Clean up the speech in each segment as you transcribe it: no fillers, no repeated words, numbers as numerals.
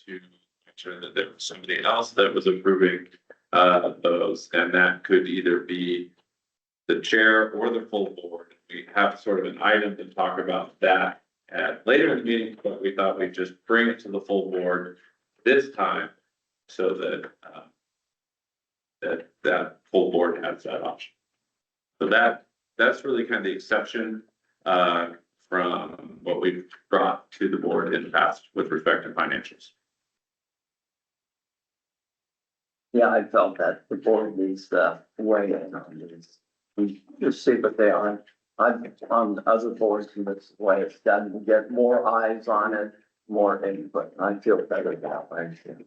to make sure that there was somebody else that was approving those, and that could either be the chair or the full board. We have sort of an item to talk about that at later in the meeting, but we thought we'd just bring it to the full board this time so that that full board has that option. So that's really kind of the exception from what we've brought to the board in the past with respect to financials. Yeah, I felt that the board needs to weigh in on these. We just see what they are. I've on other boards in this way, it's done to get more eyes on it, more input. I feel better that way too.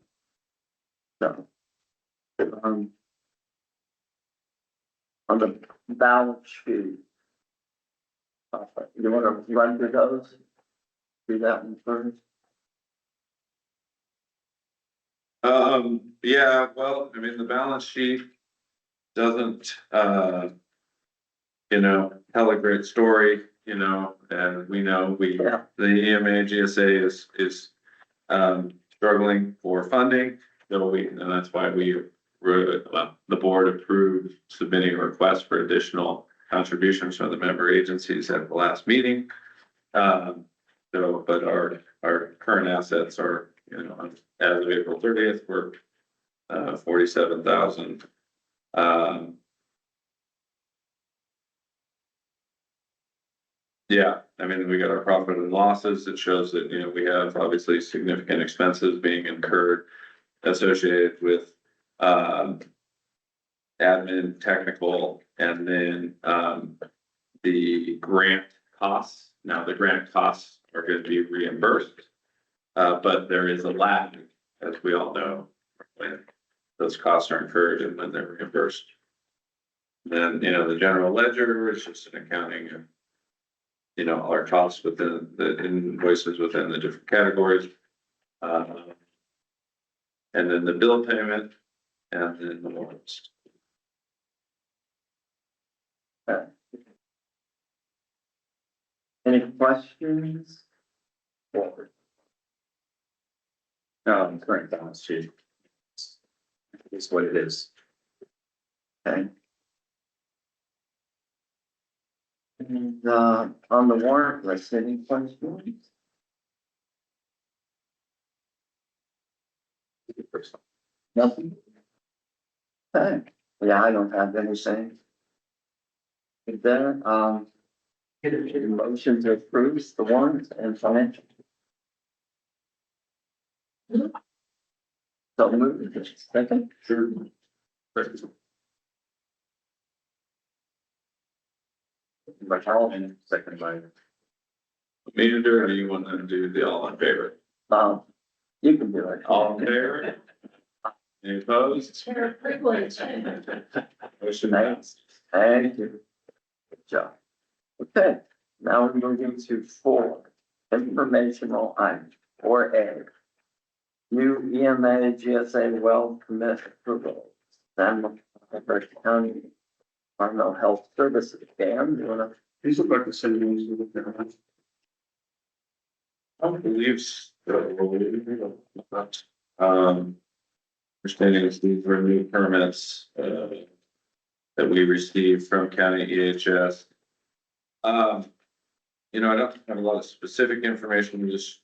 So, on the balance sheet, you want to run through those? Do that one first. Yeah, well, I mean, the balance sheet doesn't, tell a great story, and we know the EMA GSA is struggling for funding. So and that's why the board approved submitting a request for additional contributions from the member agencies at the last meeting. But our current assets are, as of April 30th, we're 47,000. Yeah, I mean, we got our profit and losses. It shows that, we have obviously significant expenses being incurred associated with admin, technical, and then the grant costs. Now, the grant costs are going to be reimbursed, but there is a lag, as we all know, when those costs are incurred and when they're reimbursed. Then, the general ledger is just an accounting of, our costs within the invoices within the different categories. And then the bill payment, and then the warrants. Any questions? Current balance sheet is what it is. Okay. And on the warrant list, any questions? Nothing? Okay, yeah, I don't have anything. Is there, motion to approve the warrants and financial? So move, second? Sure. By Carl and second by. Or do you want to do the all in favor? You can do it. All in favor? Any opposed? Motion passed. Thank you. Good job. Okay, now we're moving to 4, informational items, 4A. New EMA GSA well permit approval. San Marcos County Environmental Health Services. Dan, you wanna? These look like the same ones we looked at. I believe so. Understanding is these were new permits that we received from county EHS. I don't have a lot of specific information, just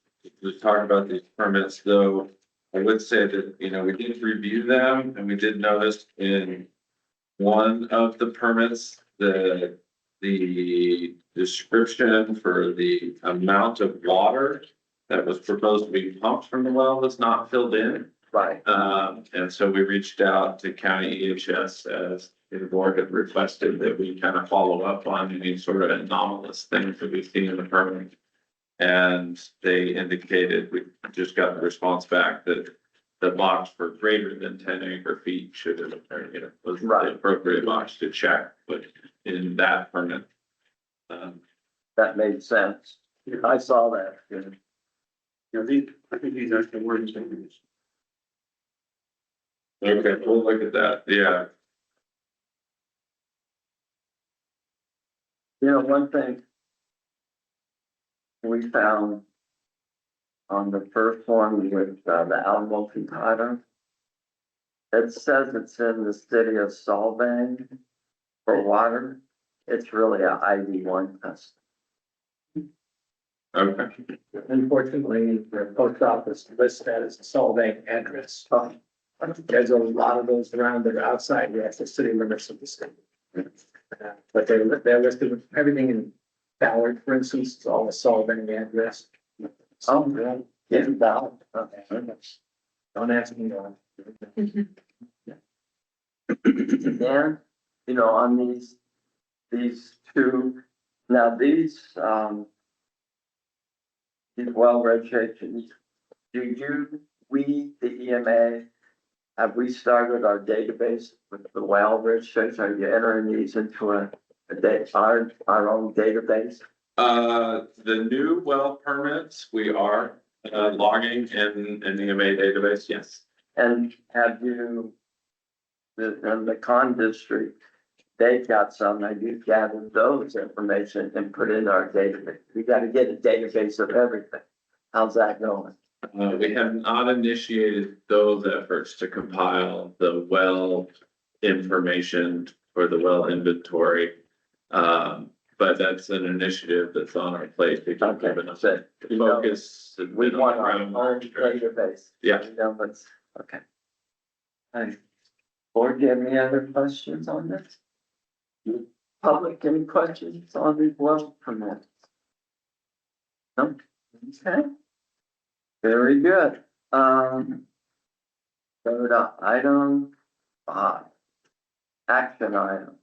talk about these permits, though. I would say that, we did review them, and we did notice in one of the permits that the description for the amount of water that was proposed to be pumped from the well was not filled in. Right. And so we reached out to county EHS as the board had requested that we kind of follow up on any sort of anomalous things that we see in the permit. And they indicated, we just got the response back that the box for greater than 10 acre feet should have, was the appropriate box to check, but in that permit. That made sense. I saw that. I think these are the word changes. Okay, we'll look at that. Yeah. One thing we found on the first one with, the Alamo Title. It says it's in the city of Solvang for water. It's really a ID1 test. Okay, Unfortunately, the post office lists that as a Solvang address. Oh, There's a lot of those around that are outside the city limits of the state. But they're listed with everything in Ballard, for instance, it's all a Solvang address. oh, yeah, yeah, valid. Okay. Don't ask me why. Dan, you know, on these two, now these well registrations, we, the EMA, have we started our database with the well registration? Are you entering these into our own database? the new well permits, we are, logging in the EMA database, yes. And have you, the con district, they've got some, have you gathered those information and put in our database? We gotta get a database of everything. How's that going? We have not initiated those efforts to compile the well information for the well inventory. But that's an initiative that's on our plate. to keep Okay, keeping us so, you know, focused. we want our around- own database. Yeah. You know, let's, okay. Hey, board, do you have any other questions on this? Public, any questions on the well permits? No? Okay. Very good. Go to item 5. Action item.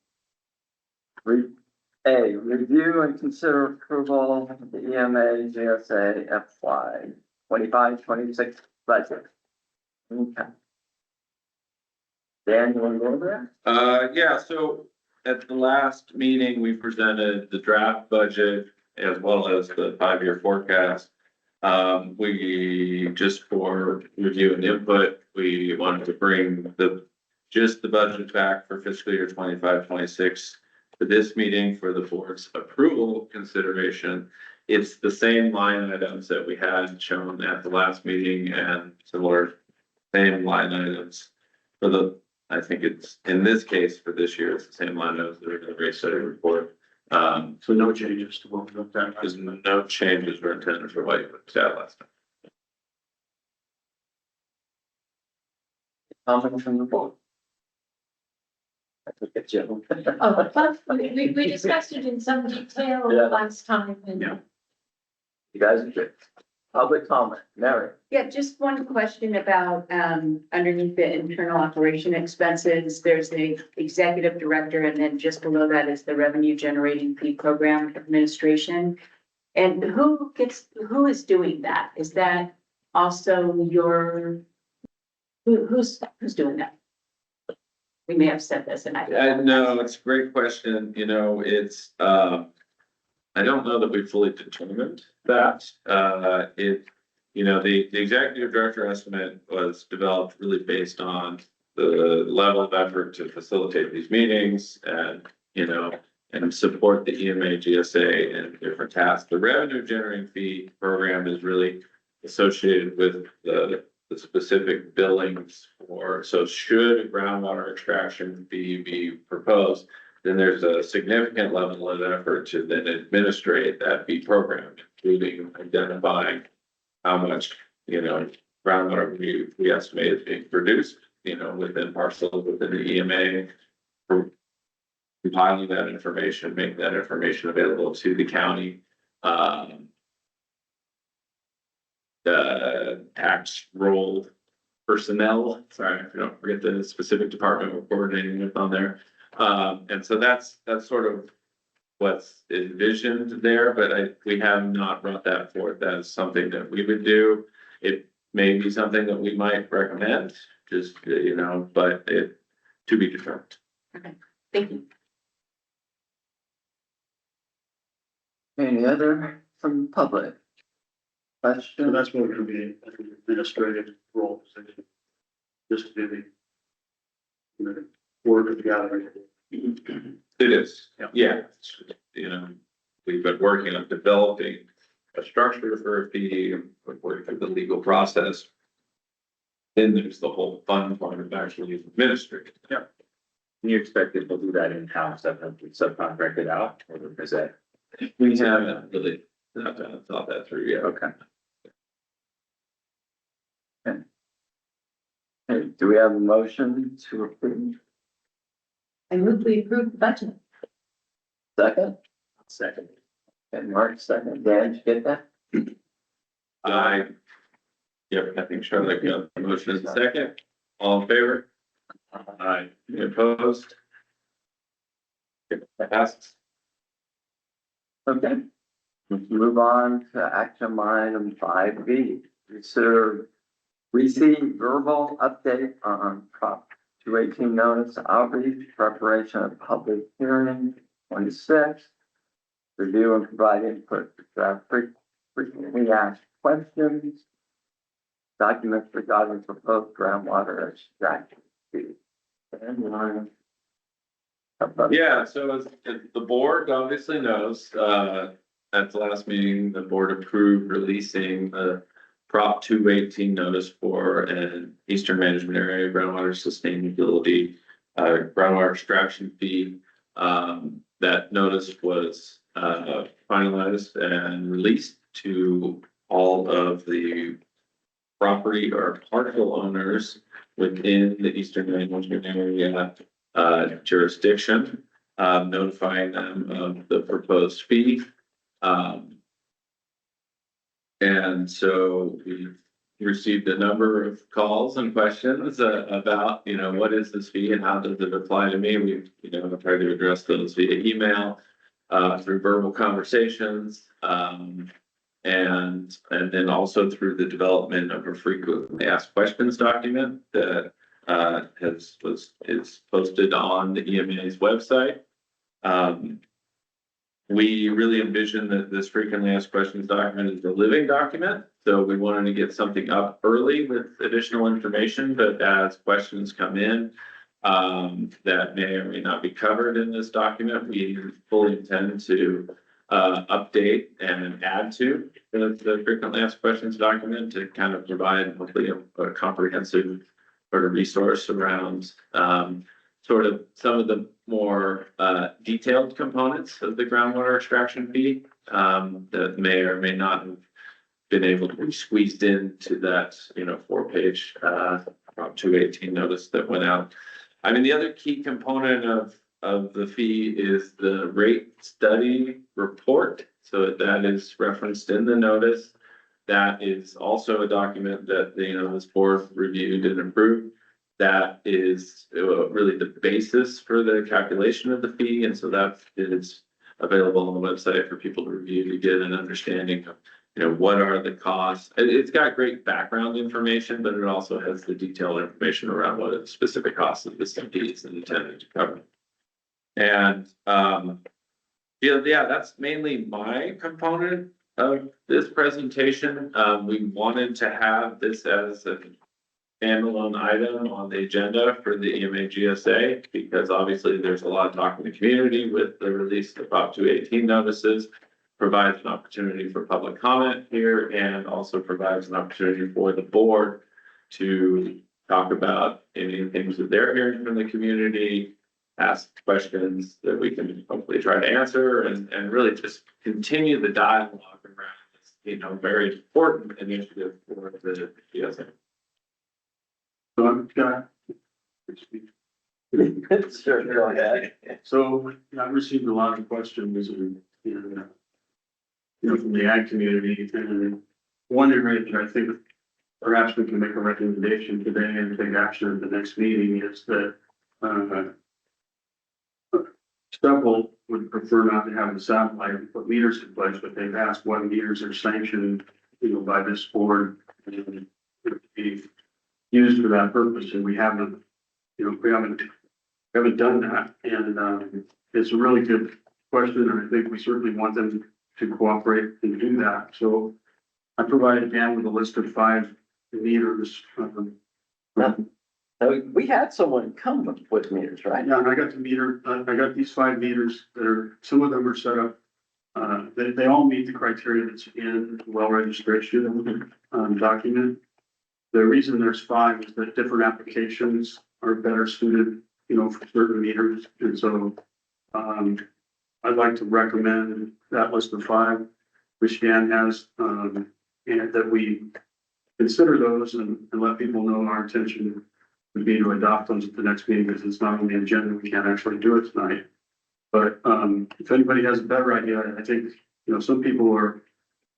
Review and consider approval of the EMA GSA FY 25-26 budget. Okay. Dan, you want to go over Yeah, so at the last meeting, we presented the draft budget as well as the 5-year forecast. We, just for review and input, we wanted to bring just the budget back for fiscal year 25-26 for this meeting for the board's approval consideration. It's the same line items that we had shown at the last meeting and similar same line items for I think it's, in this case, for this year, it's the same line items that are in the rate study report. So no changes to what we looked at. There's no changes or intended for what you looked at last time. comment from the board? I took a Jim. Oh, but we discussed it in some detail Yeah. last time and. Yeah. You guys are good. Public comment, Mary. Yeah, just one question about, underneath the internal operation expenses, there's the executive director, and then just below that is the revenue generating fee program administration. And who is doing that? Is that also who's doing that? We may have said this and No, it's a great question. You know, it's, I don't know that we fully determined that. The executive director estimate was developed really based on the level of effort to facilitate these meetings and, and support the EMA GSA and different tasks. The revenue generating fee program is really associated with the specific billings so should a groundwater extraction fee be proposed, then there's a significant level of effort to then administrate that fee program, including identifying how much, groundwater we estimate is being produced, within parcels, within the EMA, compiling that information, making that information available to the county. The tax roll personnel, sorry, if you don't forget the specific department we're coordinating with on there. And so that's sort of what's envisioned there, but we have not brought that forth as something that we would do. It may be something that we might recommend, just, but it to be determined. thank you. Any other from the public? So Question? that's what we're gonna be an administrative role position. Just to do the work of the gathering. It is, yeah. We've been working on developing a structure for a fee, we're work through the legal process. Then there's the whole fun part of actually administering. Can you expect that they'll do that in-house, subcontracted out, or is that? We haven't really thought that through yet. Okay. Okay, do we have a motion to approve? I move we approve the budget. Second? Second. And Mark, second. Dan, did you get that? Yep, I think Charlotte got the motion in a second. All in favor? Aye. Any opposed? Okay, that passes. Okay. Let's move on to action item 5B. Consider receive verbal update on Prop 218 notice outreach, preparation of public hearing 26. Review and provide input to frequently asked questions. Documents regarding proposed groundwater extraction fee. And Yeah, so as the board obviously knows, at the last meeting, the board approved releasing the Prop 218 notice for an Eastern Management Area groundwater sustainability, groundwater extraction fee. That notice was, finalized and released to all of the property or partial owners within the Eastern Management Area jurisdiction, notifying them of the proposed fee. And so we received a number of calls and questions about, what is this fee and how does it apply to me? We, tried to address those via email, through verbal conversations, and then also through the development of a frequently asked questions document that is posted on the EMA's website. We really envision that this frequently asked questions document is a living document. So we wanted to get something up early with additional information, but as questions come in, that may or may not be covered in this document, we fully intend to update and add to the frequently asked questions document to kind of provide hopefully a comprehensive sort of resource around sort of some of the more detailed components of the groundwater extraction fee that may or may not have been able to be squeezed into that 4-page Prop 218 notice that went out. I mean, the other key component of the fee is the rate study report. So that is referenced in the notice. That is also a document that this board reviewed and approved. That is really the basis for the calculation of the fee. And so that is available on the website for people to review to get an understanding of, what are the costs. It's got great background information, but it also has the detailed information around what the specific costs of this fee is intended to cover. And that's mainly my component of this presentation. We wanted to have this as a standalone item on the agenda for the EMA GSA, because obviously there's a lot of talk in the community with the release of the Prop 218 notices, provides an opportunity for public comment here, and also provides an opportunity for the board to talk about any things that they're hearing from the community, ask questions that we can hopefully try to answer, and really just continue the dialogue around this, very important initiative for the GSA. So I've got. Sure, go ahead. So I've received a lot of questions and from the ag community, and one area that I think perhaps we can make a recommendation today and take action at the next meeting is that several would prefer not to have the satellite and put meters in place, but they've asked what meters are sanctioned, by this board and be used for that purpose, and we haven't done that. And it's a really good question, and I think we certainly want them to cooperate and do that. So I provided Dan with a list of 5 meters. We had someone come with meters, right? Yeah, and I got the meter, I got these 5 meters that are, some of them are set up they all meet the criteria that's in the well registration, document. The reason there's 5 is that different applications are better suited, for certain meters. And so, I'd like to recommend that list of 5, which Dan has, and that we consider those and let people know our intention would be to adopt those at the next meeting, because it's not on the agenda. We can't actually do it tonight. But, if anybody has a better idea, I think, some people are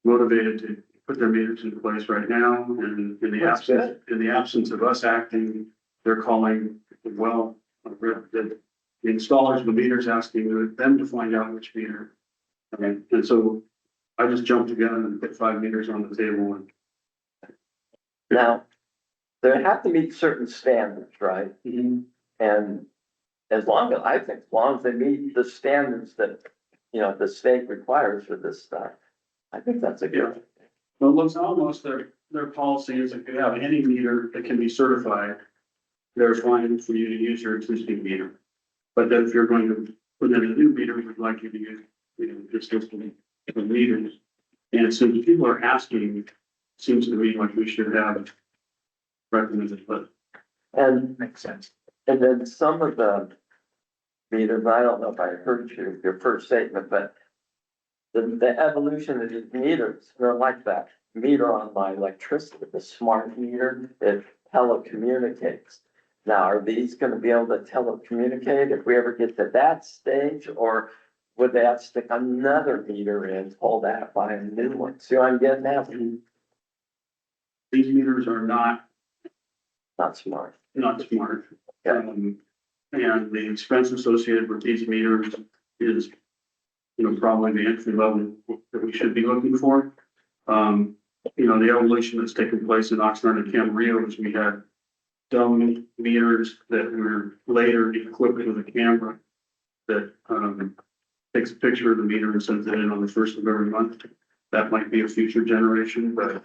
motivated to put their meters in place right now, and in the absence of us acting, they're calling, well, the installers of the meters asking them to find out which meter. And so I just jumped the gun and put 5 meters on the table. And Now, they have to meet certain standards, right? And as long as they meet the standards that, the state requires for this stuff, I think that's a good. Well, it looks almost their policy is if you have any meter that can be certified, they're fine for you to use your existing meter. But then if you're going to put in a new meter, we'd like you to use, your system of meters. And so the people are asking, seems to me like we should have recommended, but And, Makes sense. and then some of the meters, I don't know if I heard your first statement, but the evolution of these meters, they're like that meter on my electricity, the smart meter, it telecommunicates. Now, are these gonna be able to telecommunicate if we ever get to that stage, or would they have to stick another meter in, pull that by a new one? See what I'm getting at? these meters are not Smart. smart. Yeah. And the expense associated with these meters is, probably the entry level that we should be looking for. The evolution that's taken place in Oxnard and Camarillo is we had dumb meters that were later equipped with a camera that, takes a picture of the meter and sends it in on the 1st of every month. That might be a future generation, but,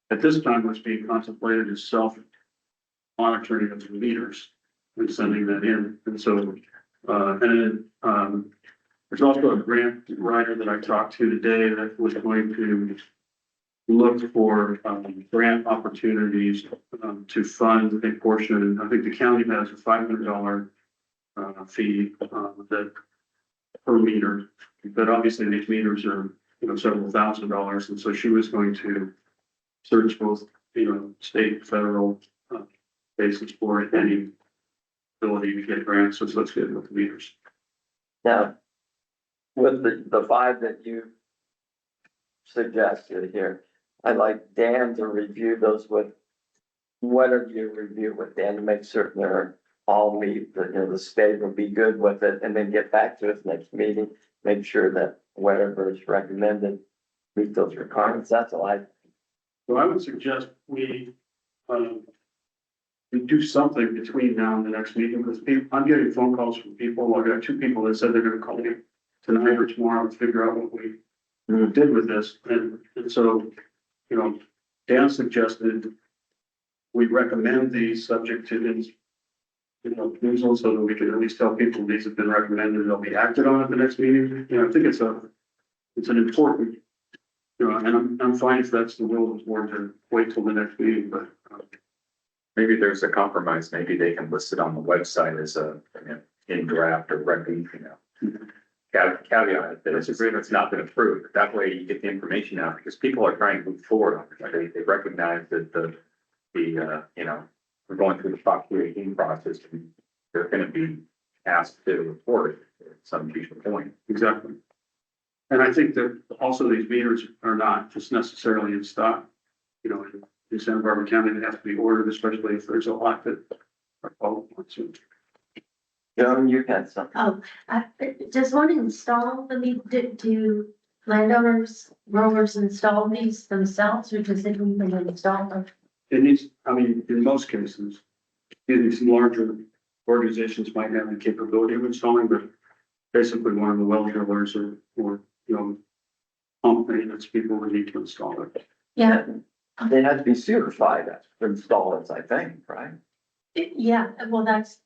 at this time, what's being contemplated is self-monitoring of the meters and sending that in. And so, there's also a grant writer that I talked to today that was going to look for, grant opportunities, to fund a portion. I think the county has a $500 fee, that per meter, but obviously these meters are, several $1,000s. And so she was going to search both, state, federal, basis for any ability to get grants associated with the meters. Now, with the 5 that you suggested here, I'd like Dan to review those with whatever you review with Dan to make certain they're all meet, the state will be good with it, and then get back to us next meeting, make sure that whatever is recommended meet those requirements. That's all I. So I would suggest we do something between now and the next meeting, because I'm getting phone calls from people. I got 2 people that said they're gonna call me tonight or tomorrow to figure out what we did with this. And so, Dan suggested we recommend these subject to his, proposal, so that we can at least tell people these have been recommended, they'll be acted on at the next meeting. I think it's an important, and I'm fine if that's the will of the board to wait till the next meeting, but. Maybe there's a compromise. Maybe they can list it on the website as a, in draft or record, caveat that it's not been approved. That way you get the information out, because people are trying to move forward on it. They recognize that we're going through the FOX 318 process, and they're gonna be asked to report at some future point. Exactly. And I think that also these meters are not just necessarily in stock. In Santa Barbara County, they have to be ordered, especially if there's a lot that are called to. Joan, you had something. Oh, does one install do landowners, growers install these themselves, or does it even install them? It needs, in most cases, these larger organizations might have the capability of installing, but basically one of the well drillers or pump maintenance people would need to install it. Yeah, They had to be certified as installers, I think, right? yeah, well, that's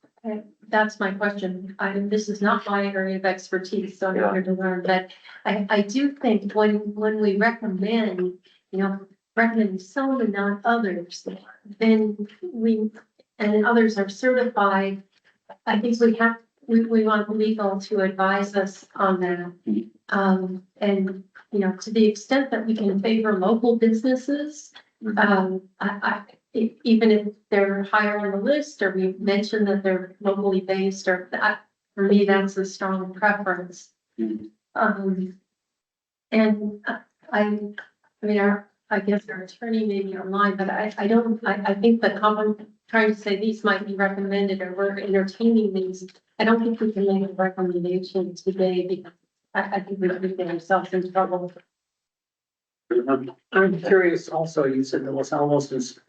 That's my question. This is not my area of expertise, so I'm here to learn, but I do think when we recommend, recommend some and not others, then and others are certified, I think we want legal to advise us on that. And, to the extent that we can favor local businesses, even if they're higher on the list, or we mention that they're locally based, or that, for me, that's a strong preference. And I guess our attorney may be online, but I think the trying to say these might be recommended, or we're entertaining these. I don't think we can make a recommendation today, because I think we could get ourselves in trouble. I'm curious also, you said that was almost as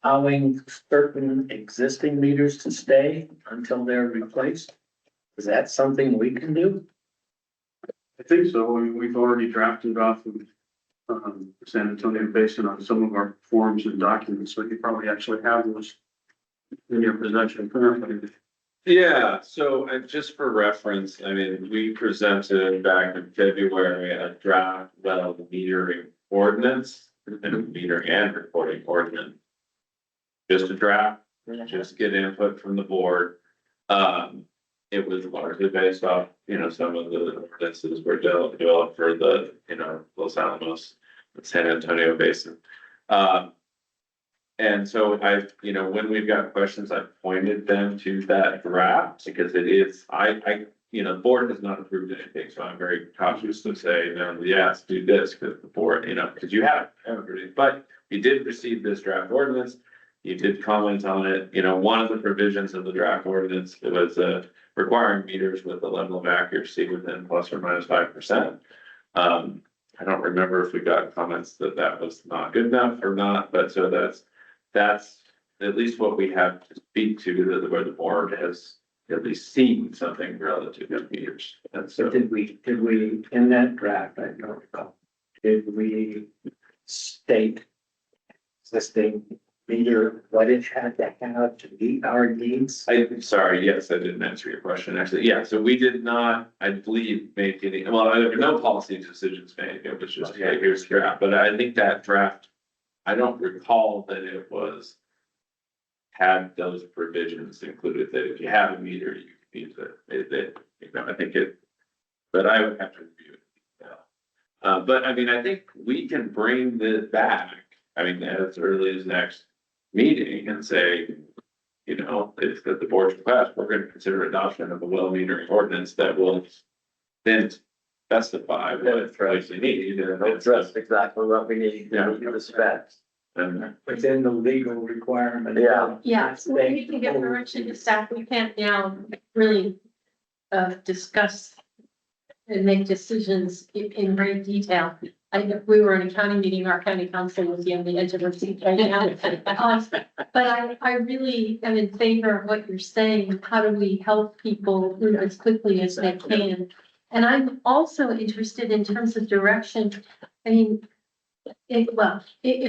allowing certain existing meters to stay until they're replaced. Is that something we can do? I think so. I mean, we've already drafted off of San Antonio Basin on some of our forms and documents, so you probably actually have those in your possession currently. Yeah, so just for reference, we presented back in February a draft well metering ordinance, and metering and reporting ordinance. Just a draft, just get input from the board. It was largely based off, some of the ordinances were developed for the, Los Alamos, San Antonio Basin. And so when we've got questions, I pointed them to that draft, because it is, the board has not approved anything, so I'm very cautious to say, no, yes, do this, because the board, because you haven't approved it, but you did receive this draft ordinance. You did comment on it. One of the provisions of the draft ordinance, it was requiring meters with a level of accuracy within plus or minus 5%. I don't remember if we got comments that was not good enough or not, but so that's at least what we have to speak to, where the board has at least seen something relative to meters. And so Did we, in that draft, I don't recall, did we state existing meter, what it had to have to meet our needs? I'm sorry, yes, I didn't answer your question, actually. Yeah, so we did not, I believe, make any, there were no policy decisions made. It was just, hey, here's the draft. But I think that draft, I don't recall that it had those provisions included, that if you have a meter, you can use it. I think but I would have to review it. But I think we can bring this back, as early as next meeting and say, if the board's request, we're going to consider adoption of a well metering ordinance that will then specify what we need. And Address exactly what we need to meet the specs. and Within the legal requirement. Yeah. Yeah, so we can get direction to staff. We can't now really discuss and make decisions in great detail. We were in a county meeting, our county council was on the edge of her seat right now. But I really am in favor of what you're saying. How do we help people move as quickly as they can? And I'm also interested in terms of direction. If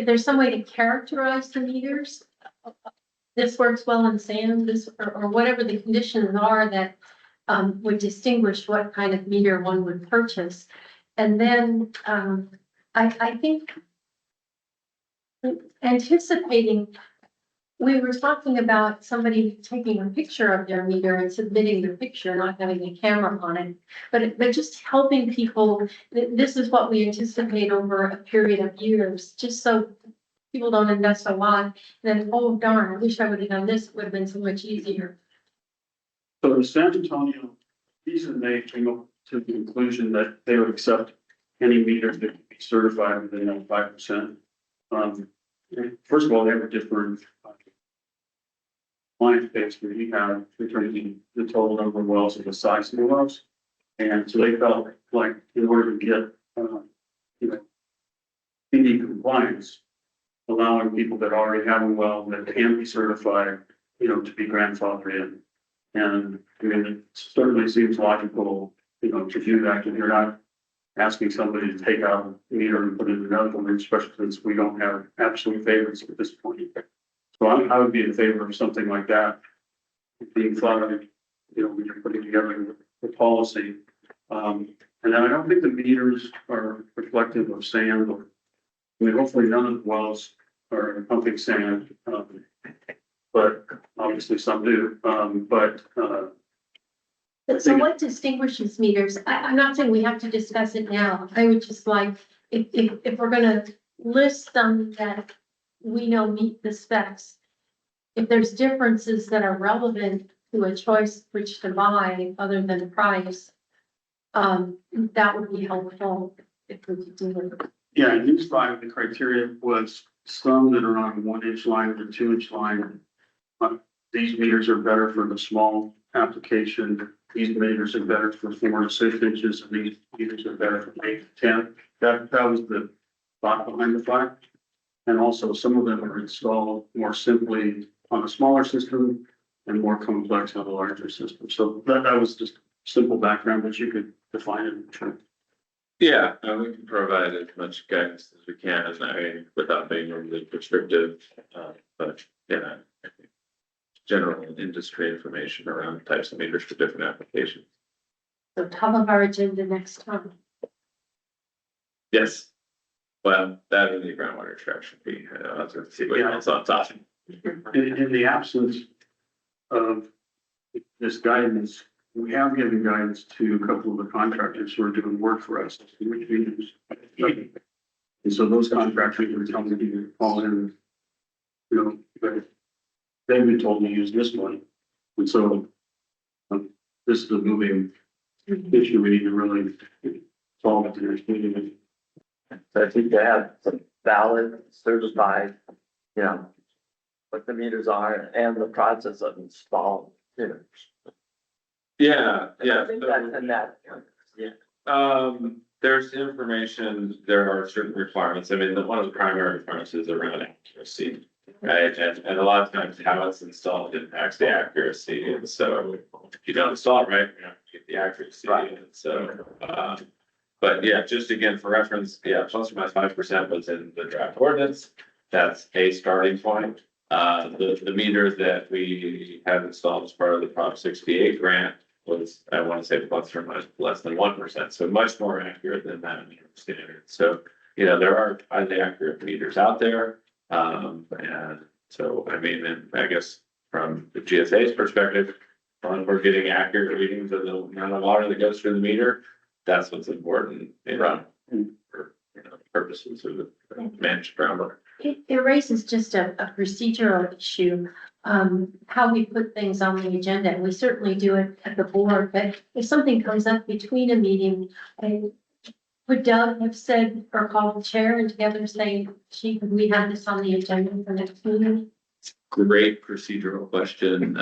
there's some way to characterize the meters, this works well in sand, or whatever the conditions are that would distinguish what kind of meter one would purchase. And then I think anticipating, we were talking about somebody taking a picture of their meter and submitting the picture, not having a camera on it, but just helping people. This is what we anticipate over a period of years, just so people don't invest a lot. Then, oh darn, I wish I would have done this. It would have been so much easier. So in San Antonio, they came up to the conclusion that they would accept any meters that could be certified within that 5%. First of all, they have a different client base that we have in terms of the total number of wells and the size of the wells. And so they felt like in order to get, PD compliance, allowing people that already have a well that can be certified, to be grandfathered in. And it certainly seems logical, to do that, if you're not asking somebody to take out a meter and put in another one, especially since we don't have absolute favorites at this point. So I would be in favor of something like that. being thought of, when you're putting together the policy. And then I don't think the meters are reflective of sand or, I mean, hopefully none of the wells are pumping sand. But obviously some do, So what distinguishes meters? I'm not saying we have to discuss it now. I would just like, if we're gonna list them that we know meet the specs, if there's differences that are relevant to a choice which to buy other than price, that would be helpful if we could do it. yeah, in these five, the criteria was some that are on 1 inch line or 2 inch line. These meters are better for the small application. These meters are better for 4 to 6 inches, and these meters are better for 8 to 10. That was the thought behind the five. And also some of them are installed more simply on a smaller system and more complex on a larger system. So that was just simple background, but you could define it. Yeah, we can provide as much guidance as we can, I mean, without being overly prescriptive, but, yeah. I think general industry information around types of meters for different applications. So top of our agenda next time. Yes. Well, that is the groundwater extraction fee. I was going to see what else on top. In the absence of this guidance, we have given guidance to a couple of the contractors who are doing work for us, which we use. And so those contractors are telling me to call in, but they've been told to use this one. And so this is a moving issue we need to really solve at the next meeting. So I think they have some valid, certified, what the meters are and the process of installing meters. Yeah, I yeah. think that's in that. Yeah. There's information, there are certain requirements. I mean, one of the primary requirements is around accuracy. Right, and a lot of times how it's installed impacts the accuracy, and so if you don't install it right, you're not gonna get the accuracy, and so, but yeah, just again, for reference, yeah, plus or minus 5% was in the draft ordinance. That's a starting point. The meter that we have installed as part of the Prop 68 grant was, I want to say, plus or minus less than 1%, so much more accurate than that meter standard. So, there are highly accurate meters out there. And so, I mean, and I guess from the GSA's perspective, when we're getting accurate readings of the amount of water that goes through the meter, that's what's important, for purposes of the managed groundwater. It raises just a procedural issue, how we put things on the agenda. And we certainly do it at the board, but if something comes up between a meeting, would Doug have said or called the chair and together say, could we have this on the agenda for next meeting? Great procedural question.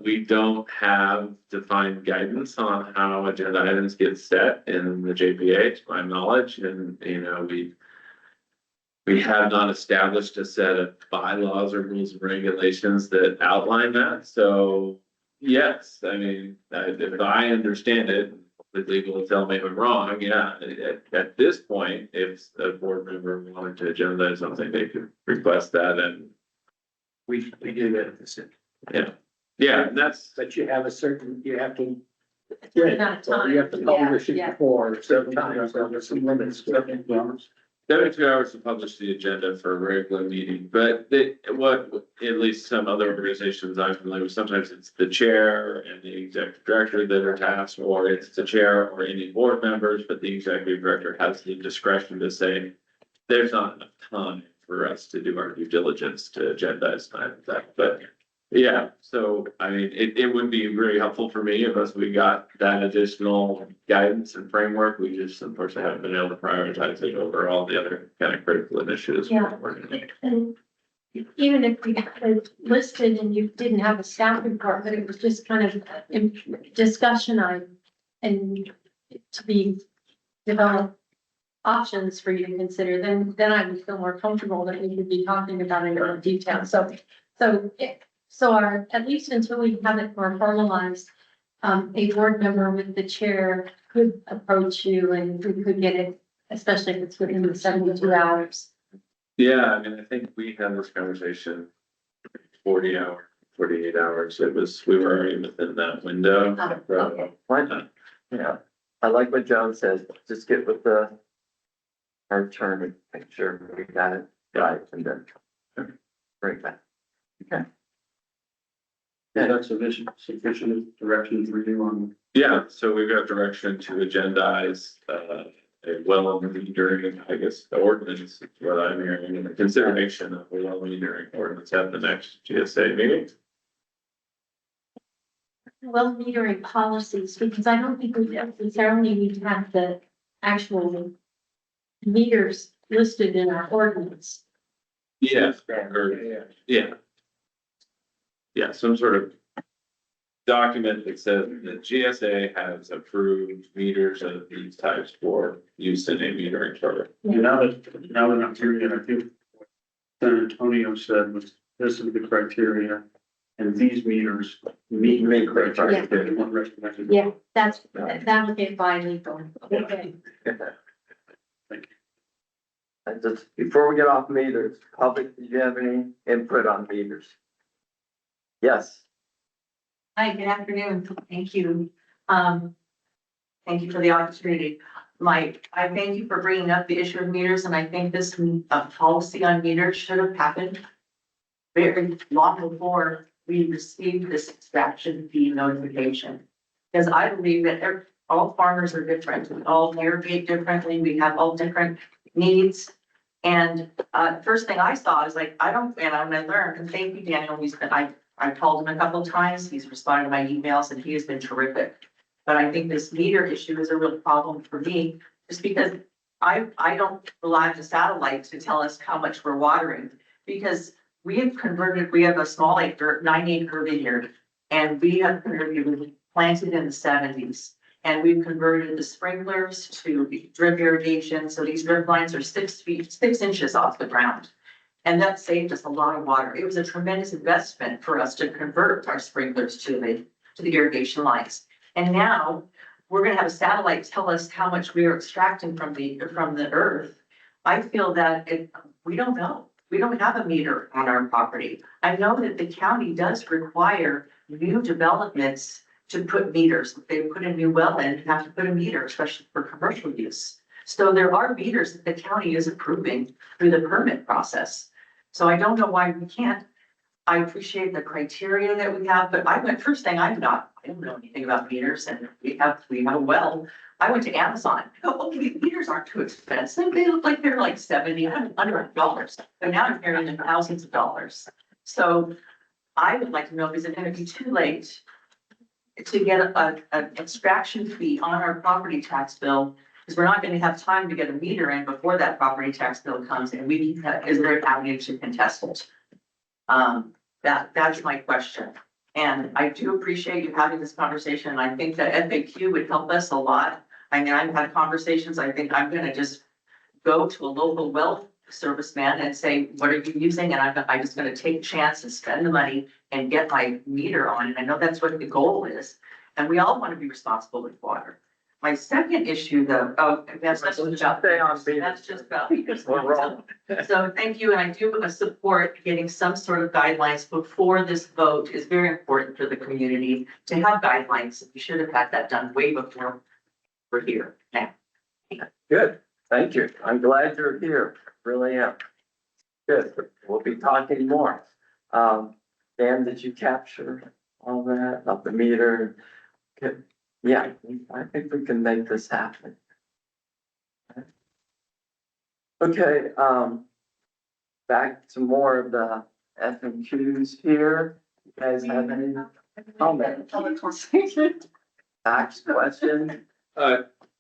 We don't have defined guidance on how agenda items get set in the JPA, to my knowledge, and, we have not established a set of bylaws or rules and regulations that outline that. So, yes, I mean, if I understand it, the legal will tell me if I'm wrong. Yeah, at this point, if a board member wanted to agendize something, they could request that, and We do that at the city. yeah, and that's. But you have a certain, you have to. Not time. You have to publish it Yeah. before certain times, so there's some limits. 72 hours to publish the agenda for a regular meeting, but at least some other organizations I'm familiar with, sometimes it's the chair and the executive director that are tasked, or it's the chair or any board members, but the executive director has the discretion to say, there's not enough time for us to do our due diligence to agendize time of that, but yeah, so I mean, it would be very helpful for me if we got that additional guidance and framework. We just unfortunately haven't been able to prioritize it over all the other kind of critical initiatives. Yeah. And even if we had it listed and you didn't have a staff report, but it was just kind of a discussion item and to be developed options for you to consider, then I would feel more comfortable that we could be talking about it in more detail. So our, at least until we have it more formalized, a board member with the chair could approach you and we could get it, especially if it's within the 72 hours. Yeah, I mean, I think we had this conversation 40 hours 48 hours. It was, we were already within that window. Okay. What? Yeah, I like what John says, just get with our attorney, make sure we got it right, and then bring that. Okay. Yeah, that's sufficient direction for you on. Yeah, so we've got direction to agendize, a well metering, I guess, ordinance, is what I'm hearing, and the consideration of a well metering ordinance at the next GSA meeting. Well, metering policies, because I don't think we necessarily need to have the actual meters listed in our ordinance. Yeah, or, yeah. Yeah, some sort of document that says that GSA has approved meters of these types for use in a metering charter. Now that I'm hearing it, I think what San Antonio said was, this is the criteria, and these meters meet the criteria. They weren't recommended. Yeah, that would get by legal. Okay. And just before we get off meters, public, did you have any input on meters? Yes, Hi, good afternoon. Thank you. Thank you for the opportunity. I thank you for bringing up the issue of meters, and I think this policy on meters should have happened very long before we received this extraction fee notification. Because I believe that all farmers are different, we all irrigate differently, we have all different needs. And first thing I saw is like, and I'm gonna learn, and thank you, Daniel, I called him a couple of times, he's responded to my emails, and he has been terrific. But I think this meter issue is a real problem for me, just because I don't rely on the satellite to tell us how much we're watering. Because we have a small 9-acre vineyard, and we have planted in the 70s. And we've converted the sprinklers to drip irrigation, so these drip lines are 6 inches off the ground. And that saved us a lot of water. It was a tremendous investment for us to convert our sprinklers to the irrigation lines. And now we're gonna have a satellite tell us how much we are extracting from the earth. I feel that we don't know. We don't have a meter on our property. I know that the county does require new developments to put meters. If they put a new well in, you have to put a meter, especially for commercial use. So there are meters that the county is approving through the permit process. So I don't know why we can't. I appreciate the criteria that we have, but first thing I don't know anything about meters, and we have a well. I went to Amazon. Oh, okay, meters aren't too expensive. They look like they're like $70, $100. But now I'm hearing in thousands of dollars. So I would like to know, is it gonna be too late to get an extraction fee on our property tax bill? Because we're not gonna have time to get a meter in before that property tax bill comes, and is there an avenue to contest it? That's my question. And I do appreciate you having this conversation, and I think that FAQ would help us a lot. I mean, I've had conversations, I think I'm gonna just go to a local well serviceman and say, what are you using? And I'm just gonna take a chance and spend the money and get my meter on. And I know that's what the goal is. And we all want to be responsible with water. My second issue though, that's just about, that's just about. So thank you, and I do support getting some sort of guidelines before this vote. Is very important for the community to have guidelines. We should have had that done way before we're here now. good, thank you. I'm glad you're here, really am. Good, we'll be talking more. Dan, did you capture all that, about the meter? Good. Yeah, I think we can make this happen. Okay, back to more of the FAQs here. You guys have any comments? Next question?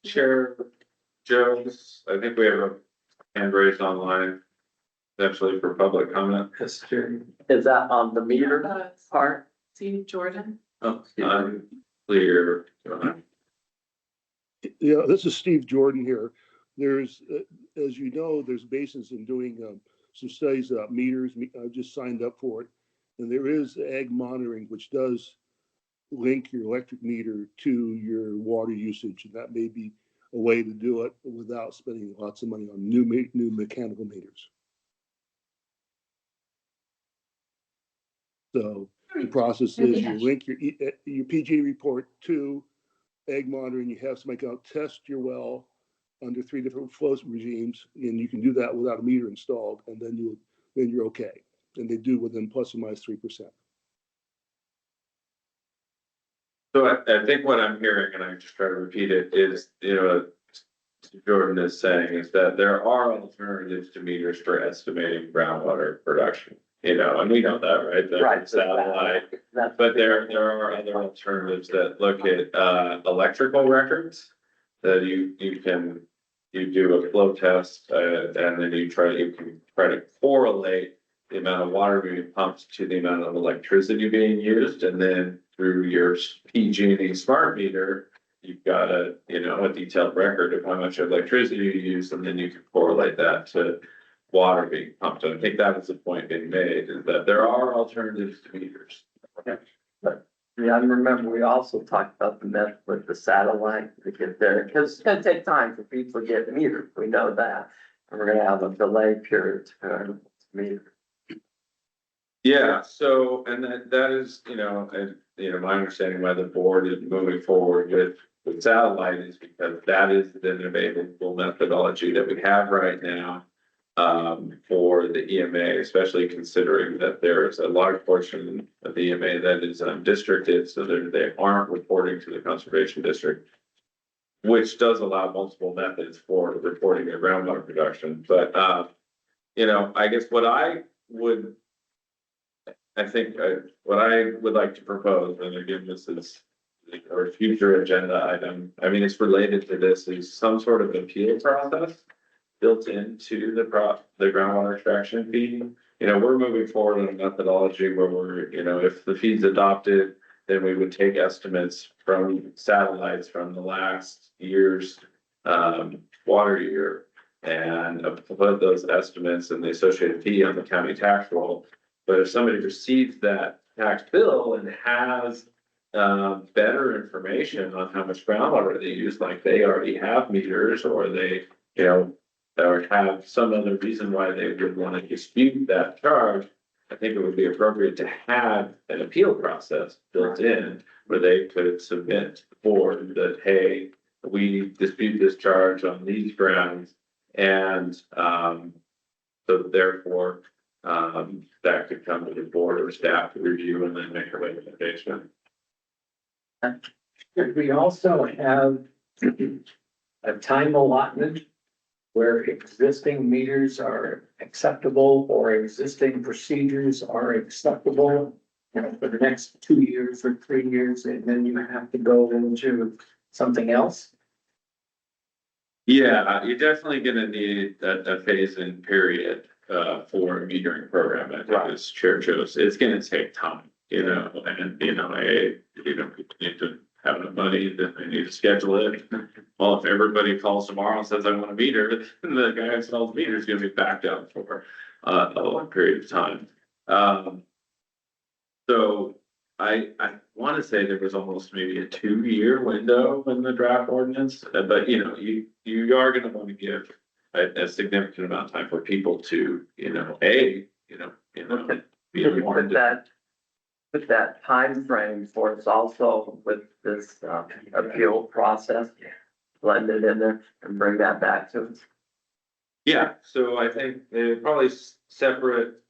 Chair Jones, I think we have a hand raised online, potentially for public comment. Is that on the meter part? Steve Jordan. Oh, unclear. Yeah, this is Steve Jordan here. There's, as you know, there's basins in doing some studies about meters. I just signed up for it. And there is ag monitoring, which does link your electric meter to your water usage. And that may be a way to do it without spending lots of money on new mechanical meters. So The process is you Yes. link your PG report to egg monitoring. You have somebody come test your well under 3 different flow regimes, and you can do that without a meter installed, and then you're okay. And they do within plus or minus 3%. So I think what I'm hearing, and I just try to repeat it, is, Jordan is saying is that there are alternatives to meters for estimating groundwater production. And we know that, right? Right. Satellite, That's- but there are other alternatives that look at electrical records. That you do a flow test, and then you can try to correlate the amount of water being pumped to the amount of electricity being used, and then through your PG&E smart meter, you've got a detailed record of how much electricity you use, and then you can correlate that to water being pumped. And I think that is the point being made, is that there are alternatives to meters. Yeah, I remember we also talked about the method with the satellite to get there, because it's gonna take time for people to get meters, we know that. And we're gonna have a delay period to meter. Yeah, so, and that is, my understanding why the board is moving forward with satellite is because that is the available methodology that we have right now. For the EMA, especially considering that there's a large portion of the EMA that is districted, so they aren't reporting to the conservation district. Which does allow multiple methods for reporting their groundwater production, but I guess what I would like to propose, and again, this is our future agenda item, I mean, it's related to this, is some sort of appeal process built into the groundwater extraction fee. We're moving forward in a methodology where we're, if the fee's adopted, then we would take estimates from satellites from the last year's water year and put those estimates and the associated fee on the county tax roll. But if somebody receives that tax bill and has better information on how much groundwater they use, like they already have meters, or they, or have some other reason why they would want to dispute that charge, I think it would be appropriate to have an appeal process built in where they could submit for that, hey, we dispute this charge on these grounds. And so therefore, that could come to the board or staff to review and then make a recommendation. Should we also have a time allotment where existing meters are acceptable or existing procedures are acceptable, for the next 2 years or 3 years, and then you have to go into something else? Yeah, you're definitely gonna need a phase-in period for a metering program. I think as Chair chose, it's gonna take time, and I need to have enough money, then I need to schedule it. Well, if everybody calls tomorrow and says I want a meter, the guy who installs the meter is gonna be backed up for a long period of time. So I want to say there was almost maybe a 2-year window in the draft ordinance, but you are going to want to give a significant amount of time for people to, be informed. Put that time frame for us also with this appeal process, blend it in there and bring that back to us. Yeah, so I think they're probably separate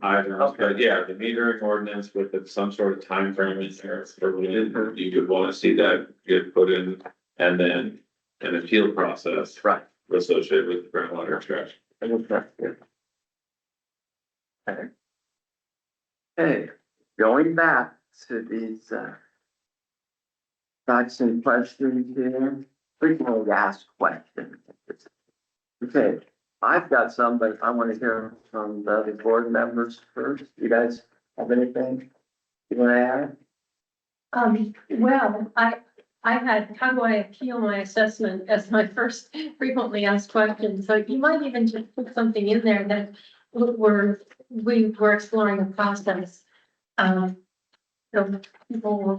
items, but yeah, the metering ordinance with some sort of time frame in there. You could want to see that get put in, and then an appeal process associated with groundwater extraction. I think that's good. Okay, going back to these facts and questions here, frequently asked questions. Okay, I've got some, but I want to hear from the other board members first. You guys have anything you want to add? Well, I had, how do I appeal my assessment as my first frequently asked question? So you might even just put something in there that we were exploring a process. So people will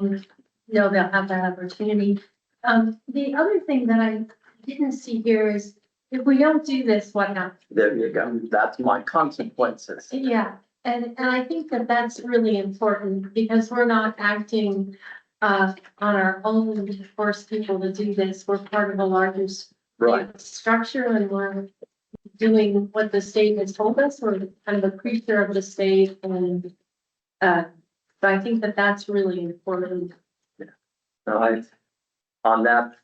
know they'll have that opportunity. The other thing that I didn't see here is if we don't do this, what happens? There you go. That's my consequences. Yeah, And I think that that's really important because we're not acting on our own to force people to do this. We're part of a larger structure and we're doing what the state has told us. We're kind of a creature of the state and so I think that that's really important. No, on that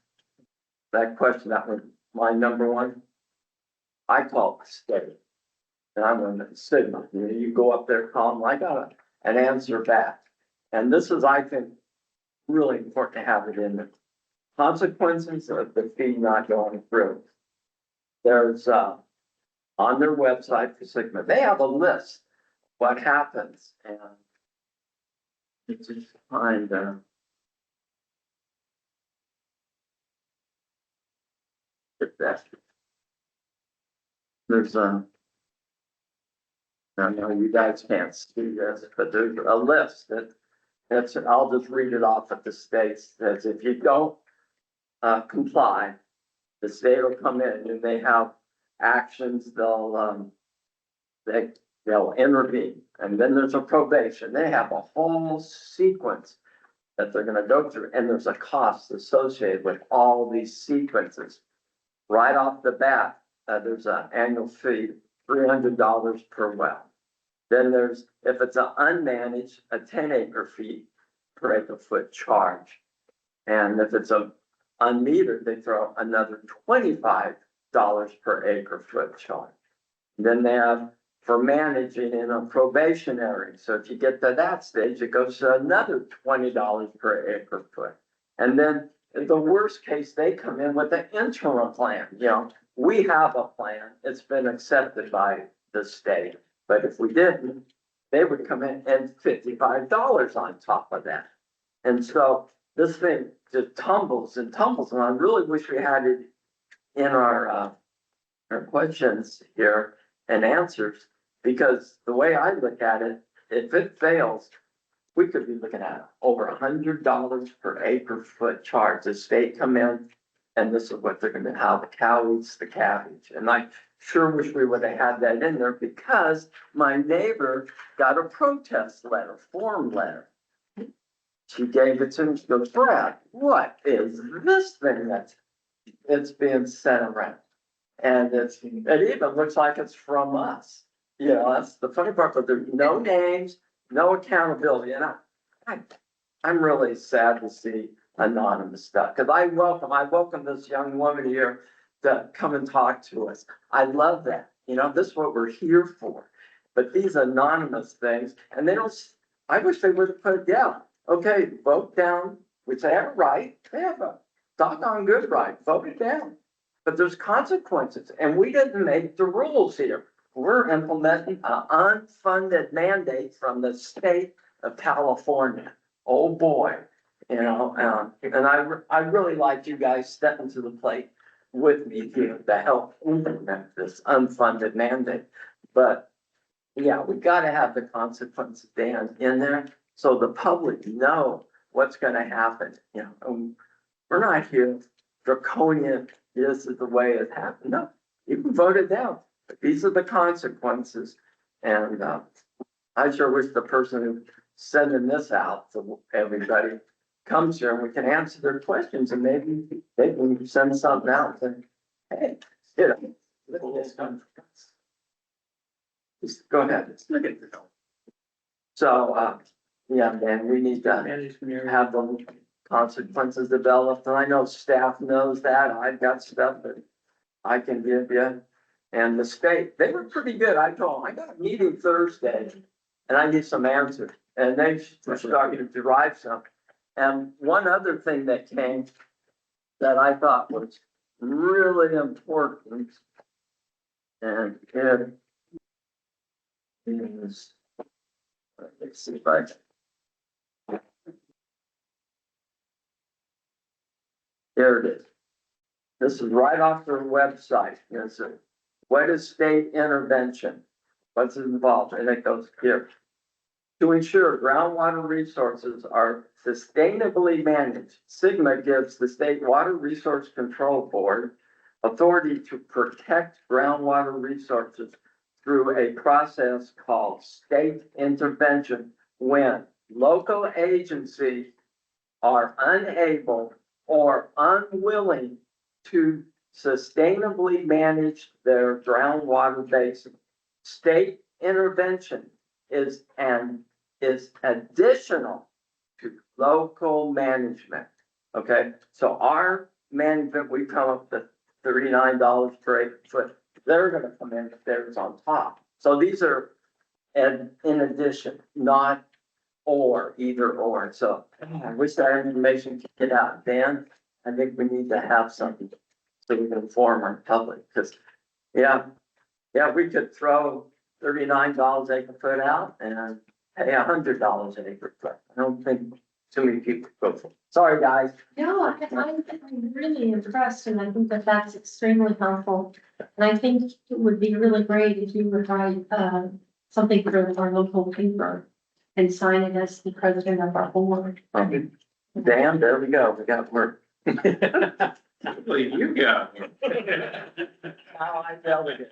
question, that was my number one. I call it state. And I'm in the Sigma. You go up there, call them, I got an answer back. And this is, I think, really important to have it in there. Consequences of the fee not going through. There's on their website for Sigma, they have a list what happens and it's just find there's I know you guys can't see this, but there's a list that's, I'll just read it off at the state. Says if you don't comply, the state will come in and they have actions, they'll intervene. And then there's a probation. They have a whole sequence that they're gonna go through, and there's a cost associated with all these sequences. Right off the bat, there's an annual fee, $300 per well. Then there's, if it's an unmanaged, a 10-acre fee per acre foot charge. And if it's a unmetered, they throw another $25 per acre foot charge. Then they have for managing in a probationary. So if you get to that stage, it goes to another $20 per acre foot. And then in the worst case, they come in with an interim plan. You know, we have a plan. It's been accepted by the state. But if we didn't, they would come in and $55 on top of that. And so this thing just tumbles and tumbles. And I really wish we had it in our questions here and answers, because the way I look at it, if it fails, we could be looking at over $100 per acre foot charge. The state come in and this is what they're gonna, how the cow eats the cabbage. And I sure wish we would have had that in there because my neighbor got a protest letter, form letter. She gave it to me, she goes, Brad, what is this thing it's being sent around? And it even looks like it's from us. You know, that's the funny part, but there's no names, no accountability. And I'm really sad to see anonymous stuff, because I welcome this young woman here to come and talk to us. I love that. You know, this is what we're here for. But these anonymous things, and they don't, I wish they would have put it down. Okay, vote down, which they have a right. They have a doggone good right. Vote it down. But there's consequences, and we didn't make the rules here. We're implementing an unfunded mandate from the state of California. Oh boy, you know, and I really like you guys stepping to the plate with me here to help implement this unfunded mandate. But yeah, we got to have the consequences, Dan, in there so the public know what's going to happen. You know, we're not here draconian. This is the way it happened. No, you can vote it down. But these are the consequences. And I sure wish the person who's sending this out to everybody comes here and we can answer their questions, and maybe they can send something out and, hey, you know, look at this country. Just go ahead, let's look at it. So, yeah, man, we need to have the consequences developed, and I know staff knows that. I've got stuff that I can give you. And the state, they were pretty good. I told them, I got a meeting Thursday and I need some answers. And they were starting to derive some. And one other thing that came that I thought was really important, and it is, let's see if I can. There it is. This is right off their website. It's a, what is state intervention? What's involved? And it goes here. To ensure groundwater resources are sustainably managed, Sigma gives the State Water Resource Control Board authority to protect groundwater resources through a process called state intervention when local agencies are unable or unwilling to sustainably manage their groundwater basin. State intervention is additional to local management. Okay, so our management, we come up to $39 per acre foot. They're gonna come in if theirs on top. So these are in addition, not or, either or. So I wish that information could get out. Dan, I think we need to have something so we can inform our public, because, yeah, we could throw $39 acre foot out and pay $100 an acre foot. I don't think too many people go for it. Sorry, guys. No, I'm really impressed, and I think that that's extremely helpful. And I think it would be really great if you would write, something for our local paper and sign it as the president of our board. Dan, there we go. We got work. Well, you go. How I delegate.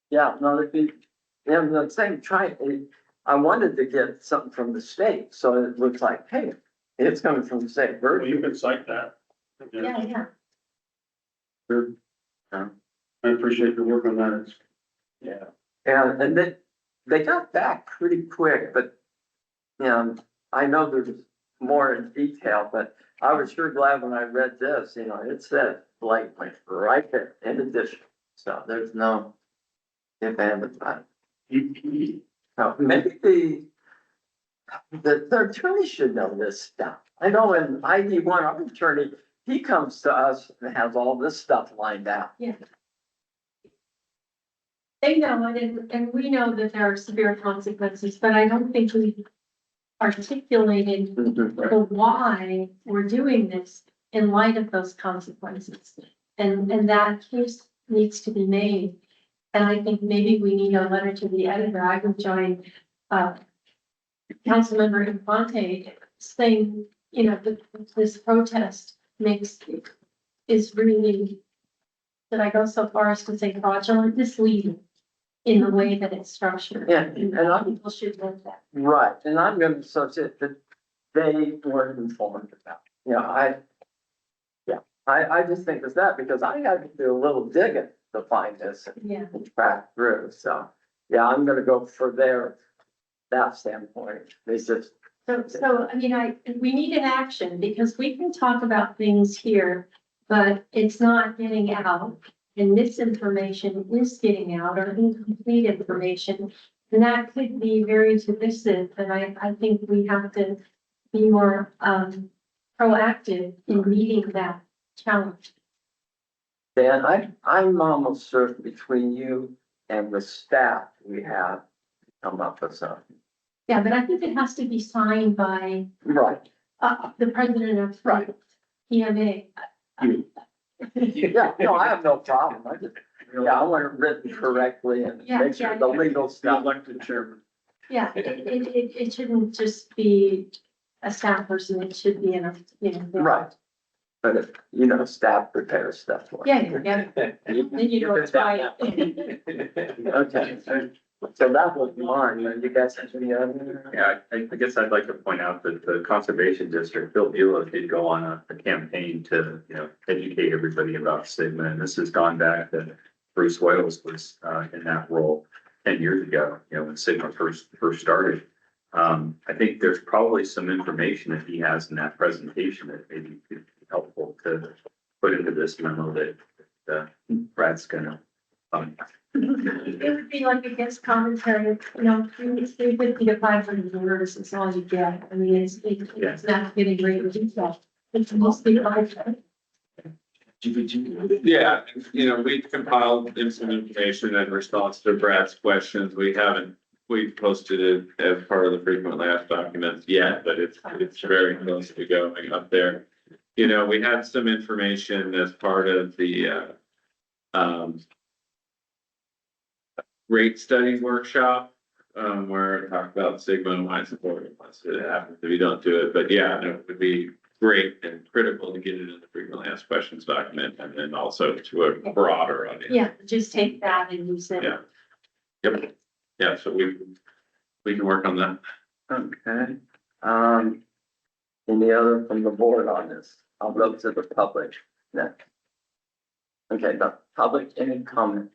Yeah, no, it'd be, and the same I wanted to get something from the state, so it looks like, hey, it's coming from the state. Well, you can cite that. Yeah. Sure. I appreciate your work on that. It's- Yeah. And they got back pretty quick, but, I know there's more in detail, but I was sure glad when I read this, it said blatantly right there in addition. So there's no if and about it. So maybe the attorney should know this stuff. I know in ID1, our attorney, he comes to us and has all this stuff lined out. They know it, and we know that there are severe consequences, but I don't think we articulated the why we're doing this in light of those consequences. And that case needs to be made. And I think maybe we need a letter to the editor. I would join, Councilmember Infante saying, this protest is really, did I go so far as to say fraudulent, misleading in the way that it's structured. Yeah, and People should know that. right, and I'm gonna associate that they weren't informed about. I just think it's that because I had to do a little digging to find this Yeah. and track through. So, I'm gonna go for that standpoint. It's just, So, we need an action because we can talk about things here, but it's not getting out. And misinformation is getting out or incomplete information. And that could be very divisive. And I think we have to be more, proactive in meeting that challenge. Dan, I'm almost certain between you and the staff we have come up with something. Yeah, but I think it has to be signed by, Right. the president of Right. EMA. Yeah, no, I have no problem. I want it written correctly and make sure the legal The stuff. elected chairman. Yeah, it shouldn't just be a staff person, it should be Right. But if, staff prepares stuff for it. Yeah. Then you know it's right. Okay, so that was mine. You guys have any other? Yeah, I guess I'd like to point out that the Conservation District, Bill Bueller, did go on a campaign to, educate everybody about SIGMA. And this has gone back to Bruce Wales was in that role 10 years ago, when SIGMA first started. I think there's probably some information that he has in that presentation that maybe could be helpful to put into this memo that Brad's gonna. It would be like a guest commentary, 350 to 500 words is all you get. I mean, it's not getting great detail. It's mostly like. Yeah, we compiled some information in response to Brad's questions. We posted it as part of the frequently asked documents yet, but it's very close to going up there. We had some information as part of the, rate study workshop, where I talked about Sigma and why it's important. Once it happens, if you don't do it, but it would be great and critical to get it in the frequently asked questions document and then also to a broader audience. Yeah, just take that and use it. Yeah. Yep, yeah, so we can work on that. Okay, any other from the board on this? I'll go to the public next. Okay, the public, any comment?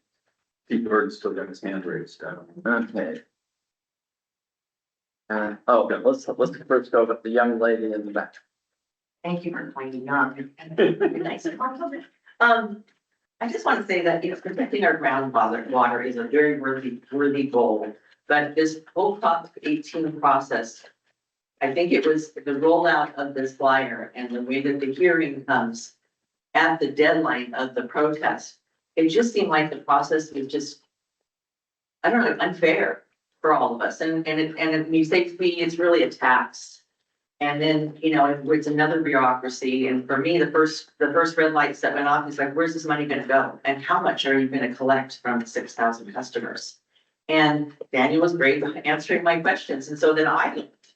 Pete Bird's still got his hand raised. I don't know. Okay. Let's first go with the young lady in the back. Thank you for pointing out. Nice compliment. I just want to say that, protecting our water is a very worthy goal. But this whole Prop 18 process, I think it was the rollout of this flyer and the way that the hearing comes at the deadline of the protest. It just seemed like the process was just, I don't know, unfair for all of us. And when you say fee, it's really a tax. And then, it's another bureaucracy. And for me, the first red light that went off is like, where's this money gonna go? And how much are you gonna collect from the 6,000 customers? And Daniel was great at answering my questions. And so then I looked.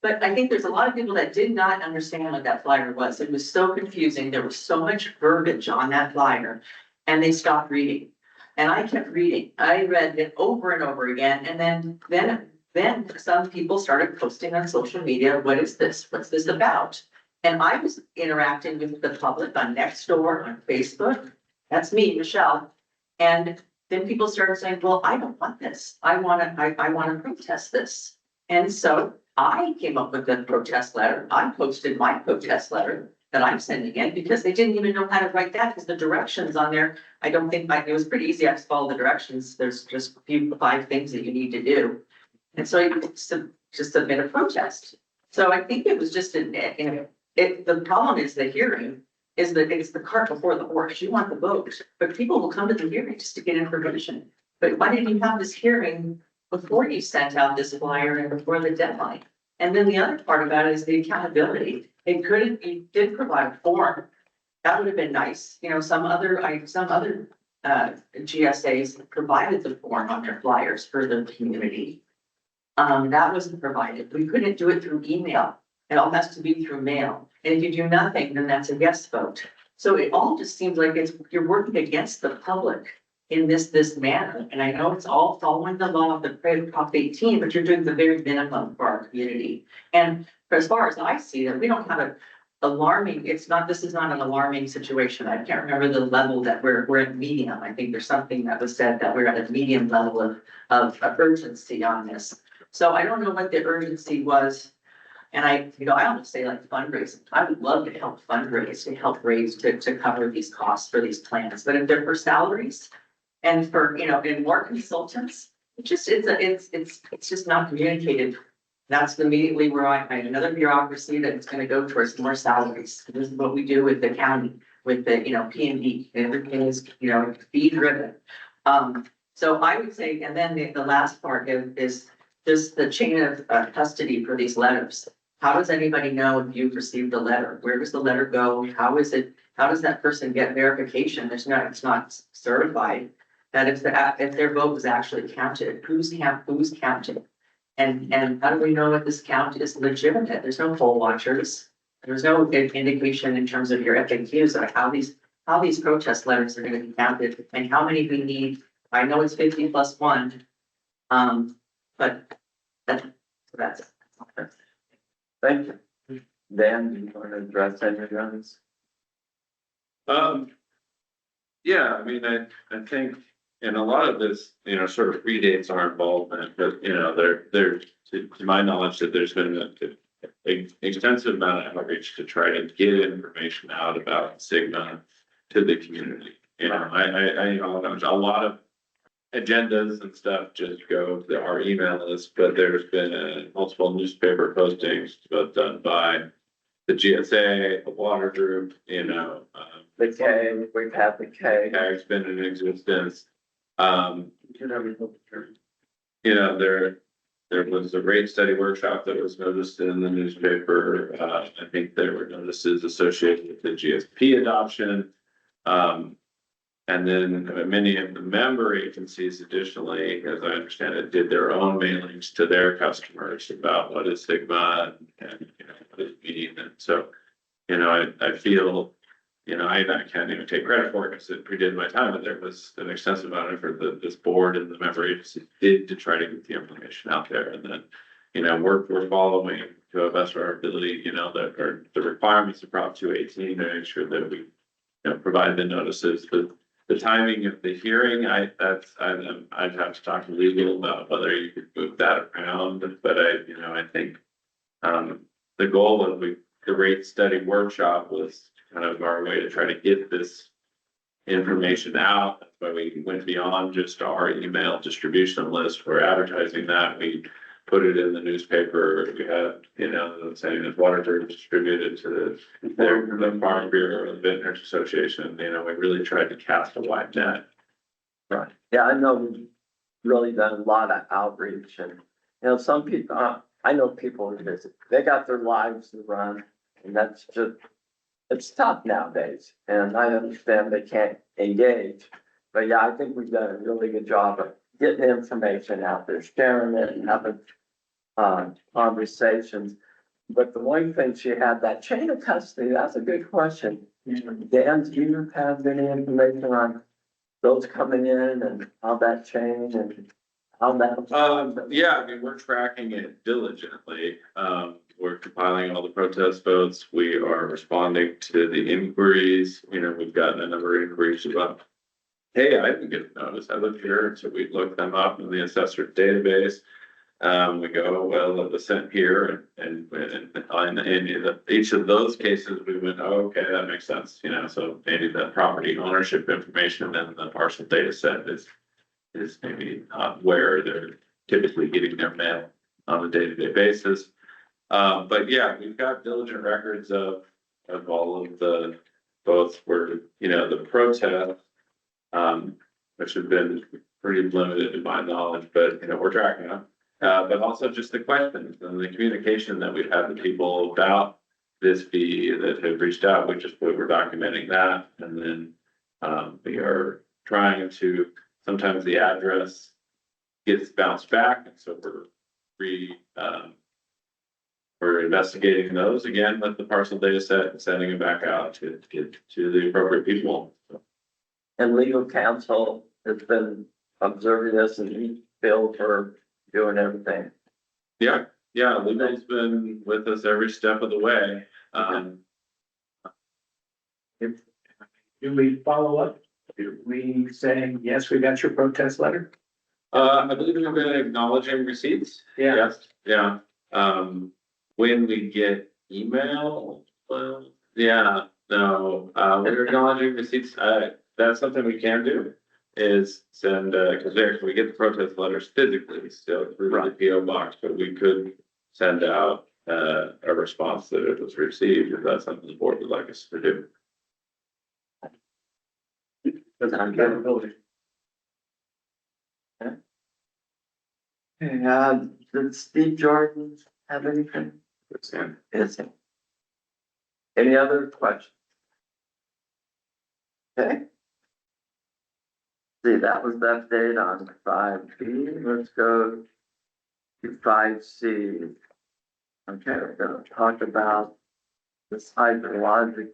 But I think there's a lot of people that did not understand what that flyer was. It was so confusing. There was so much verbiage on that flyer and they stopped reading. And I kept reading. I read it over and over again. And then some people started posting on social media, what is this? What's this about? And I was interacting with the public on Nextdoor, on Facebook. That's me, Michelle. And then people started saying, well, I don't want this. I want to protest this. And so I came up with the protest letter. I posted my protest letter that I'm sending in because they didn't even know how to write that because the directions on there, I don't think it was pretty easy. I just followed the directions. There's just 5 things that you need to do. And so you just submit a protest. So I think it was just the problem is the hearing is that it's the cart before the horse. You want the vote, but people will come to the hearing just to get information. But why didn't you have this hearing before you sent out this flyer and before the deadline? And then the other part about it is the accountability. You did provide a form. That would have been nice. Some other GSAs provided the form on their flyers for the community. That wasn't provided. We couldn't do it through email. It all has to be through mail. And if you do nothing, then that's a yes vote. So it all just seems like you're working against the public in this manner. And I know it's all following the law of the Prop 18, but you're doing the very minimum for our community. And as far as I see it, we don't have an alarming, this is not an alarming situation. I can't remember the level that we're at medium. I think there's something that was said that we're at a medium level of urgency on this. So I don't know what the urgency was. And I almost say like fundraising. I would love to help fundraise, to help raise, to cover these costs for these plans. But if they're for salaries and for, and more consultants, it's just not communicated. That's immediately where I find another bureaucracy that's going to go towards more salaries. This is what we do with the county, with the, P&D. Everything is, fee driven. So I would say, and then the last part is just the chain of custody for these letters. How does anybody know if you've received a letter? Where does the letter go? How does that person get verification? It's not certified that if their vote was actually counted, who's counting? And how do we know if this count is legitimate? There's no poll watchers. There's no indication in terms of your FAQs of how these protest letters are going to be counted and how many we need. I know it's 50 plus 1. But that's it. Thank you. Dan, do you want to address any of those? Yeah, I mean, I think, and a lot of this, sort of predates our involvement, but, there, to my knowledge, that there's been an extensive amount of outreach to try to get information out about Sigma to the community. I know a lot of agendas and stuff just go to our email list, but there's been multiple newspaper postings, both done by the GSA, the water group, The K, we've had the K. has been in existence. There was a rate study workshop that was noticed in the newspaper. I think there were notices associated with the GSP adoption. And then many of the member agencies additionally, as I understand it, did their own mailings to their customers about what is Sigma and what is meeting. And so, I feel I can't even take credit for it because it predated my time, but there was an extensive amount of effort that this board and the member agencies did to try to get the information out there. And then, we're following to the best of our ability, that are the requirements of Prop 218 to make sure that we, provide the notices. The timing of the hearing, I'd have to talk to legal about whether you could move that around, but I think, the goal of the rate study workshop was kind of our way to try to get this information out. That's why we went beyond just our email distribution list for advertising that. We put it in the newspaper. We had, saying that water is distributed to the Farm Bureau, the Vintners Association. We really tried to cast a wide net. Right. Yeah, I know we've really done a lot of outreach and, some people, I know people who visit, they got their lives to run and that's just, it's tough nowadays. And I understand they can't engage, but yeah, I think we've done a really good job of getting information out there, sharing it and having conversations. But the one thing she had, that chain of custody, that's a good question. Dan, do you have any information on those coming in and how that changed and how that? Yeah, we're tracking it diligently. We're compiling all the protest votes. We are responding to the inquiries. We've gotten a number of inquiries about, hey, I didn't get a notice. I live here. So we look them up in the assessor database. We go, well, it was sent here and in each of those cases, we went, oh, okay, that makes sense. So maybe the property ownership information and the parcel data set is maybe where they're typically getting their mail on a day-to-day basis. But yeah, we've got diligent records of all of the, both for, the protests, which have been pretty limited in my knowledge, but, we're tracking them. But also just the questions and the communication that we've had with people about this fee that have reached out. We're documenting that. And then, we are trying to, sometimes the address gets bounced back. And so we're investigating those again with the parcel data set and sending it back out to the appropriate people. And legal counsel has been observing this and he billed for doing everything. Yeah, legal's been with us every step of the way. Do we follow up? Do we saying, yes, we got your protest letter? I believe we've been acknowledging receipts. Yeah. Yes, yeah. When we get email, well, yeah, no, we're acknowledging receipts. That's something we can do. Is send, cause we get the protest letters physically still through the PO box, but we could send out, a response that it was received, if that's something the board would like us to do. And did Steve Jordan have anything? Is it? Any other questions? Okay. See, that was the update on 5B. Let's go to 5C. Okay, we're gonna talk about this hydrologic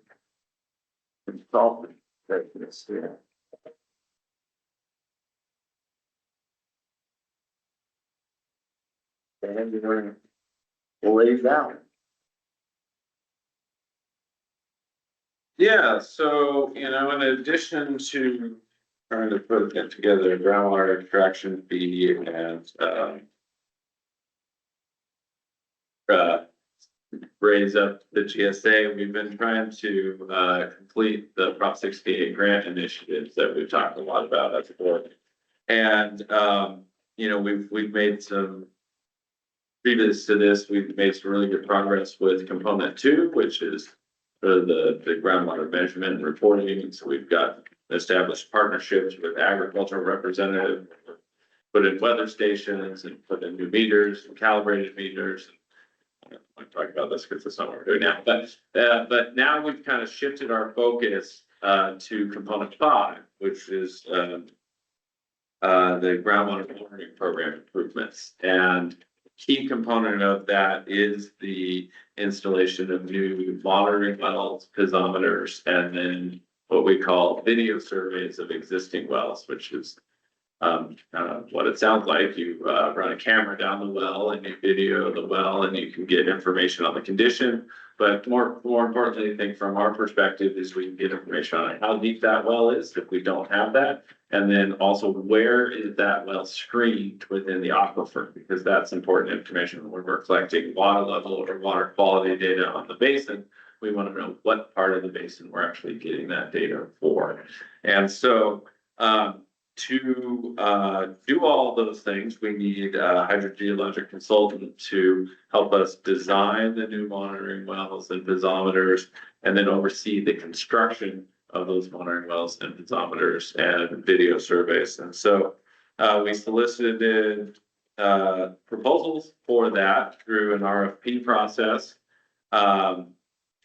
consultant business here. And we're gonna leave that one. Yeah, so, in addition to trying to put together a groundwater extraction fee and, raise up the GSA, we've been trying to, complete the Prop 68 grant initiatives that we've talked a lot about as a board. And, we've made some, previous to this, we've made some really good progress with component 2, which is the groundwater measurement and reporting. And so we've got established partnerships with agricultural representatives, put in weather stations and put in new meters and calibrated meters. I'm talking about this because it's not what we're doing now, but now we've kind of shifted our focus to component 5, which is the groundwater monitoring program improvements. And key component of that is the installation of new monitoring wells, piezometers, and then what we call video surveys of existing wells, which is what it sounds like. You run a camera down the well and you video the well and you can get information on the condition. But more importantly, I think from our perspective is we can get information on how deep that well is if we don't have that. And then also where is that well screened within the aquifer, because that's important information when we're collecting water level or water quality data on the basin. We want to know what part of the basin we're actually getting that data for. And so to do all those things, we need a hydrogeologic consultant to help us design the new monitoring wells and piezometers, and then oversee the construction of those monitoring wells and piezometers and video surveys. And so we solicited proposals for that through an RFP process.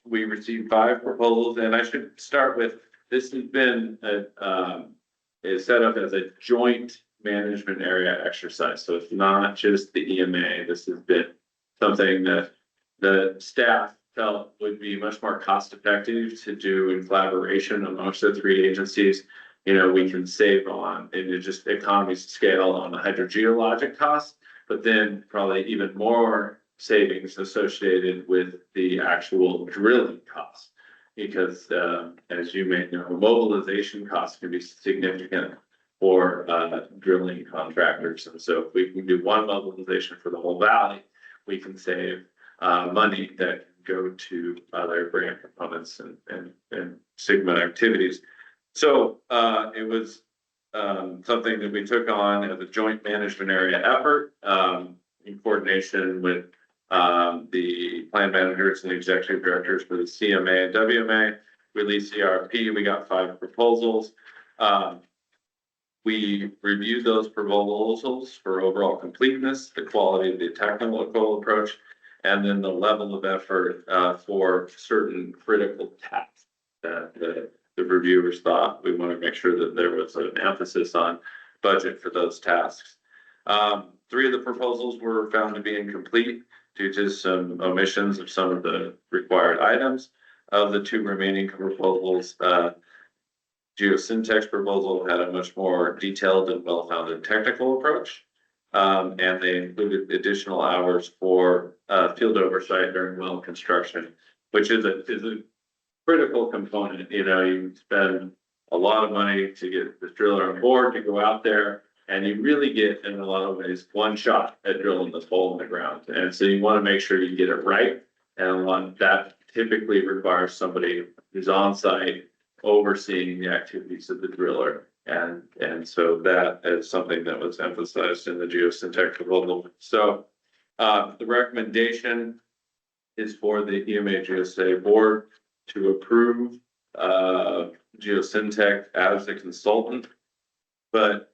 We received 5 proposals, and I should start with, this has been is set up as a joint management area exercise. So it's not just the EMA. This has been something that the staff felt would be much more cost effective to do in collaboration amongst the 3 agencies. You know, we can save on, and it just economies of scale on the hydrogeologic costs, but then probably even more savings associated with the actual drilling costs. Because as you may know, mobilization costs can be significant for drilling contractors. And so if we can do one mobilization for the whole valley, we can save money that can go to other grant components and segment activities. So it was something that we took on as a joint management area effort in coordination with the plan managers and the executive directors for the CMA and WMA. Released the RFP. We got 5 proposals. We reviewed those proposals for overall completeness, the quality of the technical approach, and then the level of effort for certain critical tasks that the reviewers thought. We want to make sure that there was an emphasis on budget for those tasks. 3 of the proposals were found to be incomplete due to some omissions of some of the required items. Of the 2 remaining proposals, Geosyntex proposal had a much more detailed and well-founded technical approach. And they included additional hours for field oversight during well construction, which is a critical component. You know, you spend a lot of money to get the driller on board to go out there, and you really get, in a lot of ways, one shot at drilling this hole in the ground. And so you want to make sure you get it right. And that typically requires somebody who's on site overseeing the activities of the driller. And so that is something that was emphasized in the Geosyntex proposal. So the recommendation is for the EMA GSA board to approve Geosyntex as a consultant. But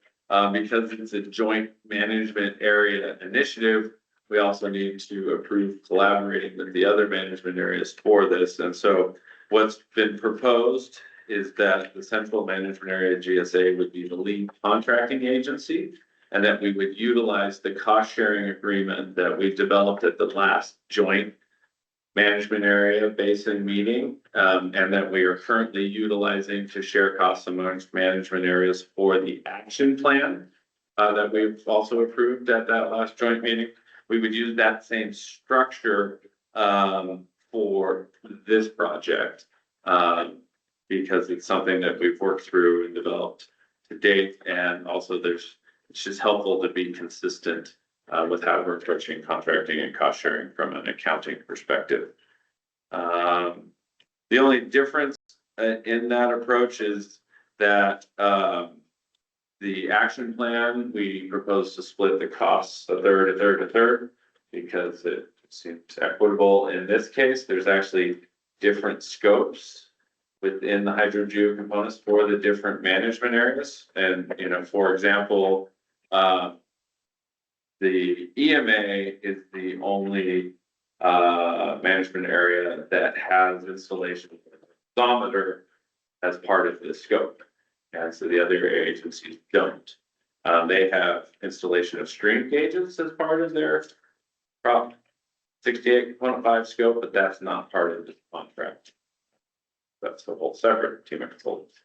because it's a joint management area initiative, we also need to approve collaborating with the other management areas for this. And so what's been proposed is that the central management area GSA would be the lead contracting agency, and that we would utilize the cost sharing agreement that we developed at the last joint management area basin meeting, and that we are currently utilizing to share costs amongst management areas for the action plan that we've also approved at that last joint meeting. We would use that same structure for this project because it's something that we've worked through and developed to date, and also it's just helpful to be consistent with how we're approaching contracting and cost sharing from an accounting perspective. The only difference in that approach is that the action plan, we propose to split the costs a third, because it seems equitable. In this case, there's actually different scopes within the hydrogeo components for the different management areas. And, you know, for example, the EMA is the only management area that has installation of a piezometer as part of the scope. And so the other agencies don't. They have installation of stream gauges as part of their Prop 68.5 scope, but that's not part of the contract. That's a whole separate team of consultants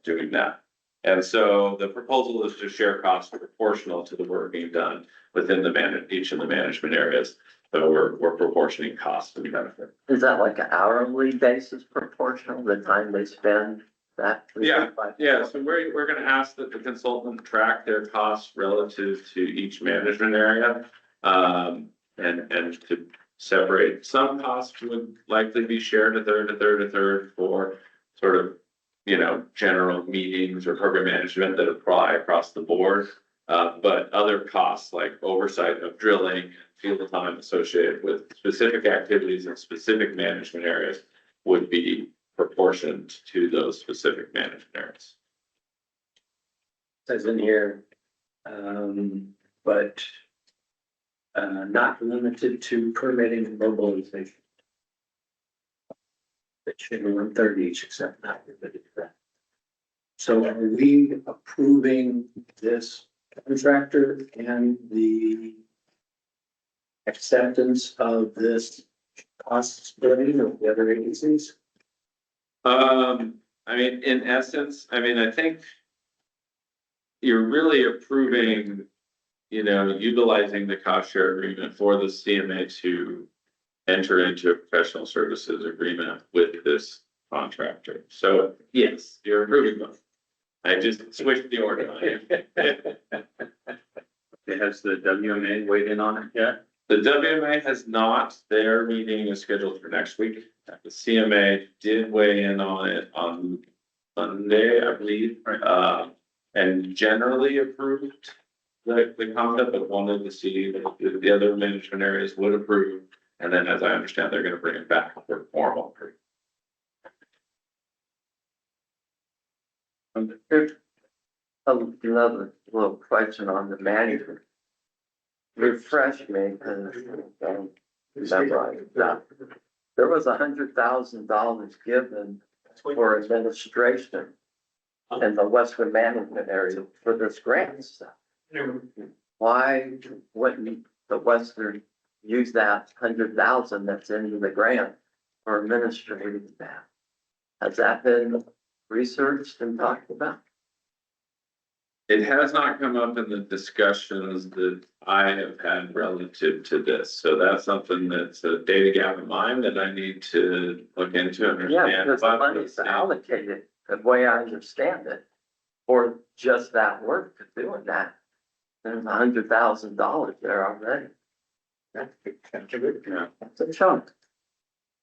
doing that. And so the proposal is to share costs proportional to the work being done within each of the management areas. So we're proportioning costs and benefit. Is that like an hourly basis proportional, the time they spend that? Yeah, so we're gonna ask that the consultant track their costs relative to each management area. And to separate, some costs would likely be shared a third for sort of, general meetings or program management that apply across the board. But other costs like oversight of drilling, field time associated with specific activities and specific management areas would be proportioned to those specific management areas. Says in here, but not limited to permitting and mobilization. It should be 1/3 each, except not limited to that. So are we approving this contractor and the acceptance of this cost splitting of the other agencies? In essence, I think you're really approving, utilizing the cost share agreement for the CMA to enter into a professional services agreement with this contractor. So yes, you're approving them. I just switched the order on you. Has the WMA weighed in on it yet? The WMA has not. Their meeting is scheduled for next week. The CMA did weigh in on it on Monday, I believe. Right. And generally approved the concept, but wanted to see that the other management areas would approve. And then, as I understand, they're gonna bring it back for formal approval. Here's another little question on the management. Refresh me, because there was $100,000 given for administration in the Western management area for this grant stuff. Why wouldn't the Western use that 100,000 that's in the grant for administrating that? Has that been researched and talked about? It has not come up in the discussions that I have had relative to this, so that's something that's a data gap in mind that I need to look into and Yeah, understand. because the money's allocated, the way I understand it, for just that work, doing that. There's $100,000 there already. That's a good. Yeah. That's a chunk.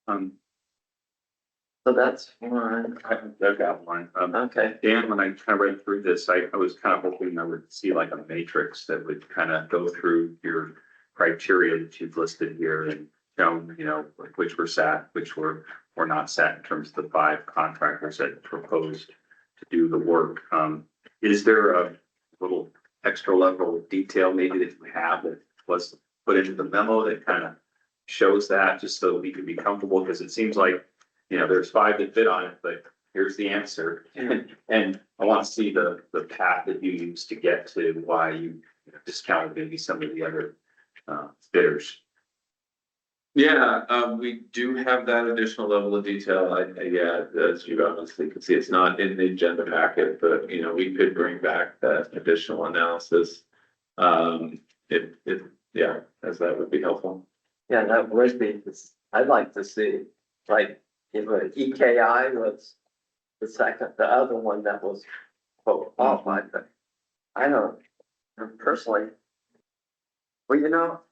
So that's one. I've got one. Okay. Dan, when I kind of read through this, I was kind of hoping I would see like a matrix that would kind of go through your criteria that you've listed here and show, which were sat, which were not sat in terms of the 5 contractors that proposed to do the work. Is there a little extra level of detail maybe that you have that was put into the memo that kind of shows that, just so we could be comfortable? Because it seems like, there's 5 that fit on it, but here's the answer. And I want to see the path that you used to get to why you discounted maybe some of the other bidders. Yeah, we do have that additional level of detail. As you obviously can see, it's not in the agenda packet, but we could bring back that additional analysis. As that would be helpful. Yeah, that would be, I'd like to see, like, EKI was the second, the other one that was qualified, but I don't personally. Well,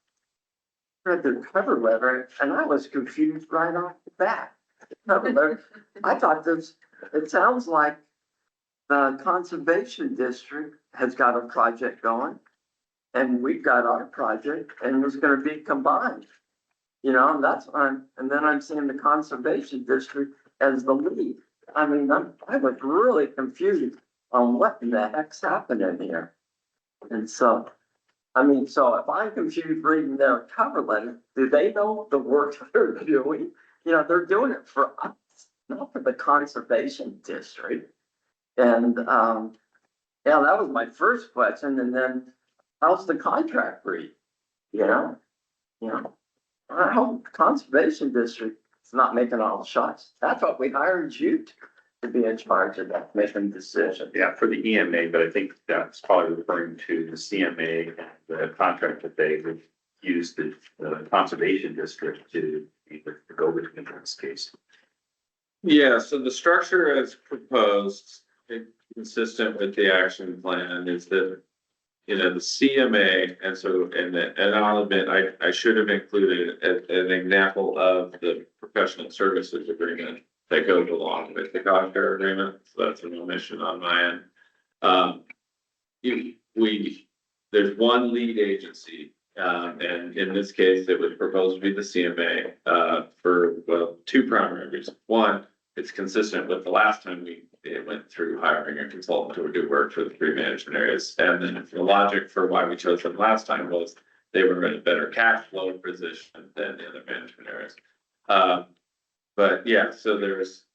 read the cover letter and I was confused right off the bat. Cover letter, I thought it sounds like the conservation district has got a project going and we've got our project and it's gonna be combined. And that's and then I'm seeing the conservation district as the lead. I was really confused on what in the heck's happening here. And so if I'm confused reading their cover letter, do they know the work they're doing? They're doing it for us, not for the conservation district. And, that was my first question. And then how's the contract read? You know, I hope Conservation District is not making all the shots. That's what we hired you to be in charge of that, making decisions. Yeah, for the EMA, but I think that's probably referring to the CMA and the contract that they would use the conservation district to either go between in this case. Yeah, so the structure as proposed, consistent with the action plan, is that, you know, the CMA, and so, and I'll admit, I should have included an example of the professional services agreement that goes along with the cost share agreement, so that's an omission on my end. There's one lead agency, and in this case, it was proposed to be the CMA, for, well, two primary reasons. One, it's consistent with the last time it went through hiring a consultant who would do work for the three management areas. And then the logic for why we chose them last time was they were in a better cash flow position than the other management areas. But yeah, so there is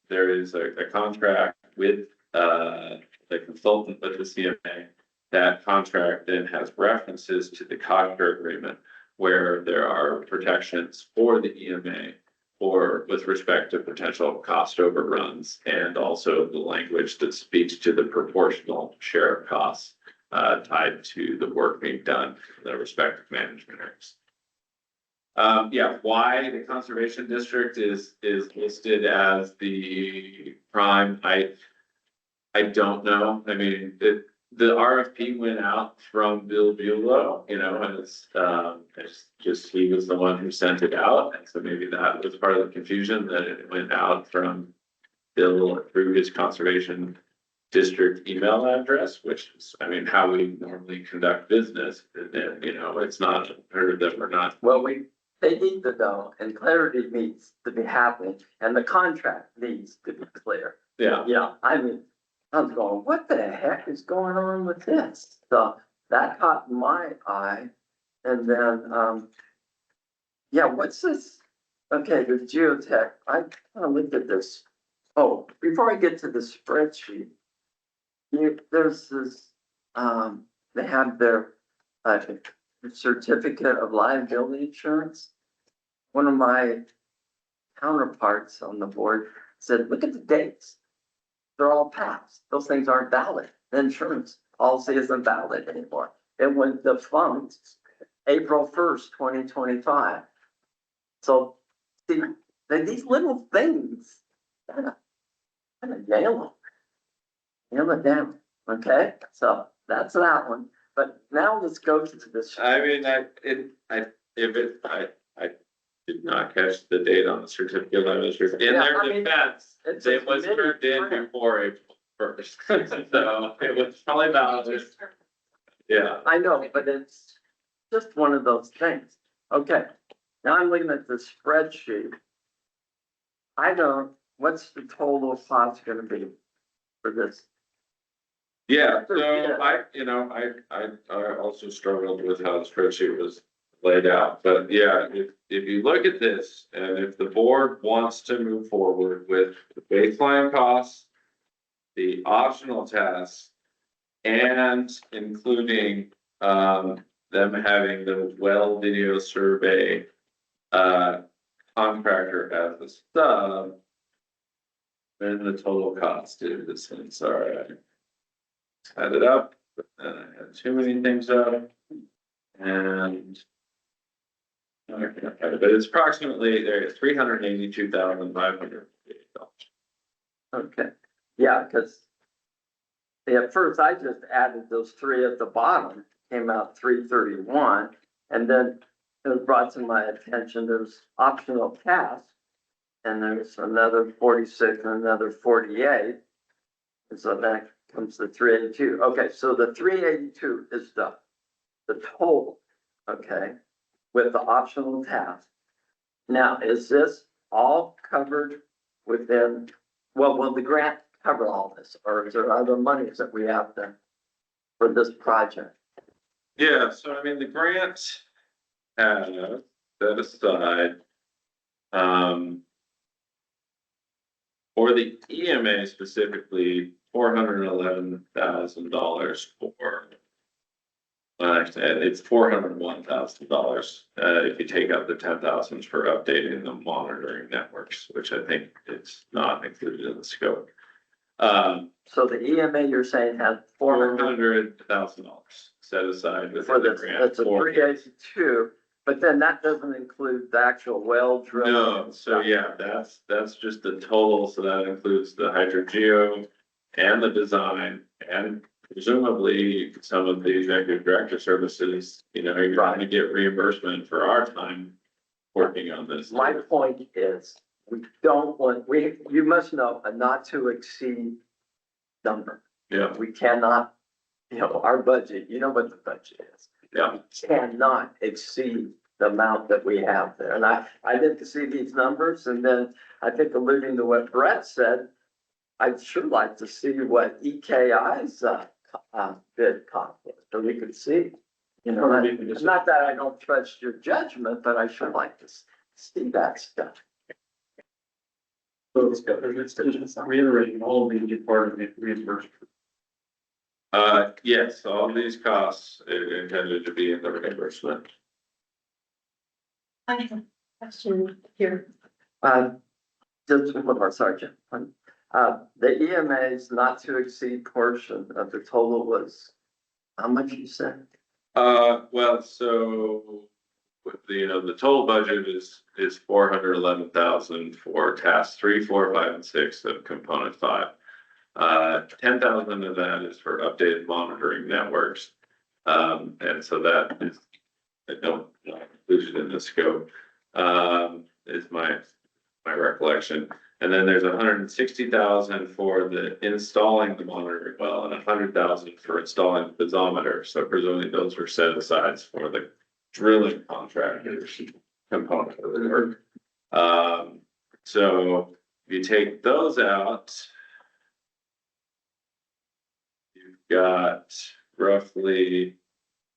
a contract with the consultant with the CMA. That contract then has references to the cost share agreement where there are protections for the EMA or with respect to potential cost overruns, and also the language that speaks to the proportional share of costs tied to the work being done in the respective management areas. Yeah, why the conservation district is listed as the prime, I don't know. I mean, the RFP went out from Bill Bulow, you know, and it's just, he was the one who sent it out. And so maybe that was part of the confusion, that it went out from Bill through his conservation district email address, which is, I mean, how we normally conduct business. And, you know, it's not heard that we're not. Well, they need to know, and clarity needs to be happening, and the contract needs to be clear. Yeah. Yeah, I mean, I was going, what the heck is going on with this? So that caught my eye. And then, yeah, what's this? Okay, the geotech, I kind of looked at this. Oh, before I get to the spreadsheet, there's this, they have their certificate of liability insurance. One of my counterparts on the board said, look at the dates. They're all passed. Those things aren't valid. The insurance policy isn't valid anymore. It went defunct April 1st, 2025. So see, these little things, kind of nail it down. Okay, so that's that one. But now let's go to this. I mean, I did not catch the date on the certificate of liability. In their defense, it was turned in before April 1st. So it was probably valid. Yeah. I know, but it's just one of those things. Okay, now I'm looking at the spreadsheet. What's the total cost gonna be for this? Yeah, so I also struggled with how the spreadsheet was laid out, but yeah, if you look at this, and if the board wants to move forward with the baseline costs, the optional tasks, and including them having the well video survey contractor as a sub, then the total cost is this thing. Sorry, I had it up, but then I had too many things up, and okay, but it's approximately there $382,588. Okay, yeah, because at first I just added those three at the bottom, came out 331, and then it was brought to my attention, there's optional tasks, and there's another 46 and another 48, and so that comes to 382. Okay, so the 382 is the total, okay, with the optional task. Now, is this all covered within, well, will the grant cover all this, or is there other monies that we have to for this project? Yeah, so I mean, the grant has set aside for the EMA specifically, $411,000 for It's $401,000, if you take out the 10,000 for updating the monitoring networks, which I think it's not included in the scope. So the EMA, you're saying had $400,000 set aside for within the this, grant. that's a for- 382, but then that doesn't include the actual well drilling. No, so yeah, that's just the total, so that includes the hydrogeo and the design and presumably some of the executive director services, you're going to get reimbursement for our time working on this. My point is, we don't want, you must know a not to exceed number. Yeah, We cannot, our budget, you know what the budget is. yeah, Cannot exceed the amount that we have there. And I didn't see these numbers, and then I think alluding to what Brett said, I'd sure like to see what EKI's bid cost was, so we could see. Not that I don't trust your judgment, but I sure like to see that stuff. So it's just reiterating, all of these get part of the reimbursement. yes, all these costs are intended to be in the reimbursement. I have a question here. Just one more, Sergeant. The EMA's not to exceed portion of the total was, how much you said? Well, so, the total budget is 411,000 for tasks 3, 4, 5, and 6 of component 5. 10,000 of that is for updated monitoring networks. And so that is, not included in the scope, is my recollection. And then there's 160,000 for the installing the monitoring well and 100,000 for installing the piezometer. So presumably those were set aside for the drilling contractors component of the work. So if you take those out, you've got roughly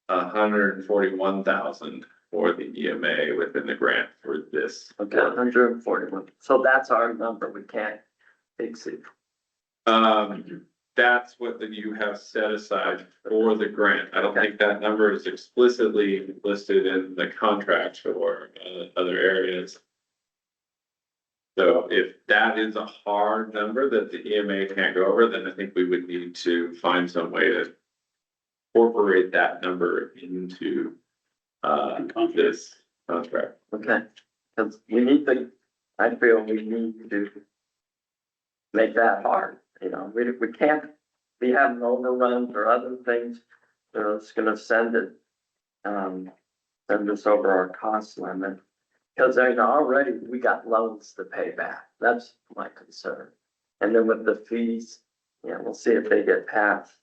141,000 for the EMA within the grant for this. Okay, 141. So that's our number. We can't exceed. That's what you have set aside for the grant. I don't think that number is explicitly listed in the contract or other areas. So if that is a hard number that the EMA can't go over, then I think we would need to find some way to incorporate that number into this contract. Okay, because I feel we need to make that hard, we can't be having overruns or other things. It's gonna send us over our cost limit. Because already we got loans to pay back. That's my concern. And then with the fees, we'll see if they get passed.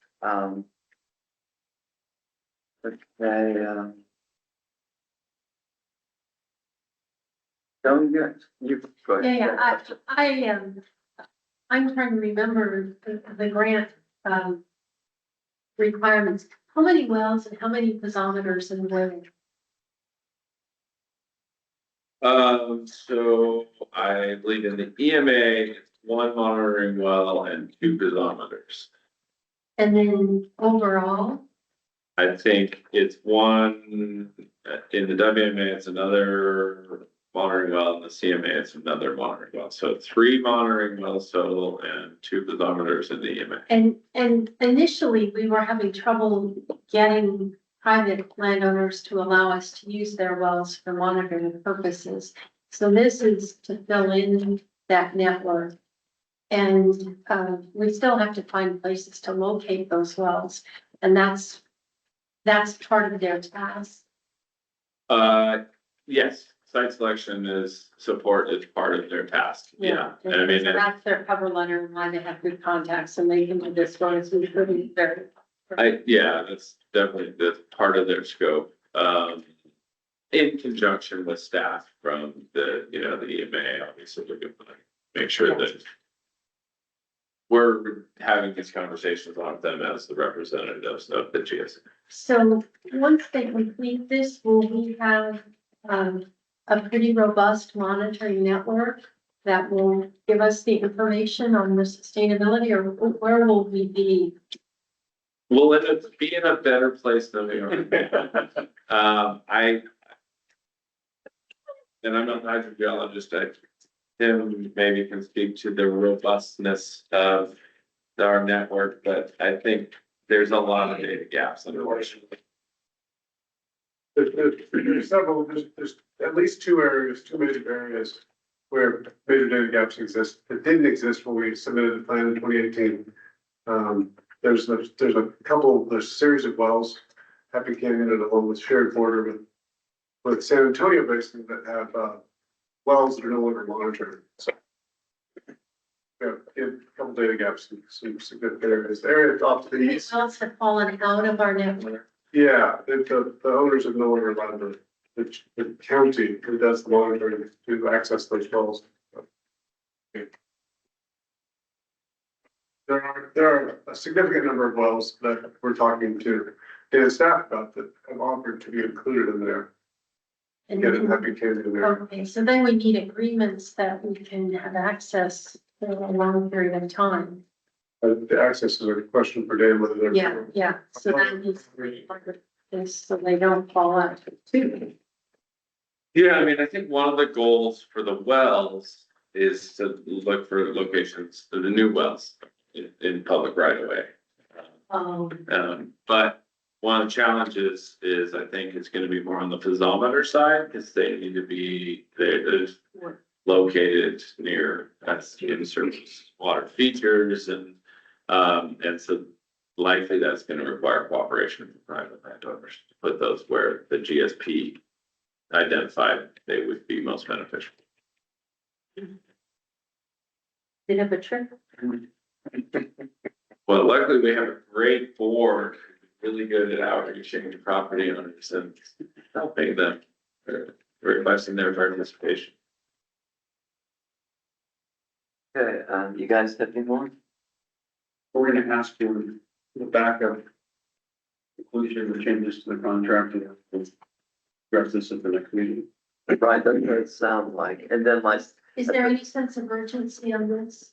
Okay, don't you go ahead. Yeah, I'm trying to remember the grant, requirements. How many wells and how many piezometers and where? So I believe in the EMA, it's 1 monitoring well and 2 piezometers. And then overall, I think it's 1 in the WMA, it's another monitoring well, and the CMA, it's another monitoring well. So 3 monitoring wells total and 2 piezometers in the EMA. and initially we were having trouble getting private landowners to allow us to use their wells for monitoring purposes. So this is to fill in that network. And we still have to find places to locate those wells. And that's part of their task. Yes, site selection support is part of their task. Yeah. And I mean, That's their cover letter, and why they have good contacts and they can do this for us. We couldn't very. that's definitely part of their scope. In conjunction with staff from the EMA, obviously, we're going to make sure that we're having these conversations on them as the representatives of the GSA. So once they complete this, will we have a pretty robust monitoring network that will give us the information on the sustainability, or where will we be? We'll end up being in a better place than we are. And I'm not a hydrogeologist, Tim maybe can speak to the robustness of our network, but I think there's a lot of data gaps, unfortunately. There's several, there's at least two major areas where major data gaps exist. It didn't exist when we submitted the plan in 2018. There's a series of wells, Happy Canyon and along with shared border with San Antonio Basin that have wells that are no longer monitored. So yeah, a couple data gaps, some significant areas. The area off to the These east, wells have fallen out of our network. yeah, the owners have no longer allowed the county who does the monitoring to access those wells. There are a significant number of wells that we're talking to data staff about that have offered to be included in there. And Get it, Happy Canyon in there. okay, so then we need agreements that we can have access for a long period of time. The access is a question for Dan, whether they're. Yeah, so that needs to be part of this, so they don't fall out too. Yeah, I mean, I think one of the goals for the wells is to look for locations for the new wells in public right of way. But one of the challenges is I think it's gonna be more on the piezometer side, because they need to be, they're located near, in surface water features and so likely that's gonna require cooperation from private landowners to put those where the GSP identified they would be most beneficial. Did have a trick? Well, luckily we have a great board, really good at outreaching to property owners and helping them, requesting their participation. Okay, you guys have any more? We're gonna ask for the backup conclusion or changes to the contract and address this at the next meeting. Right, that's what it sounds like. And then Is there any sense of urgency on this?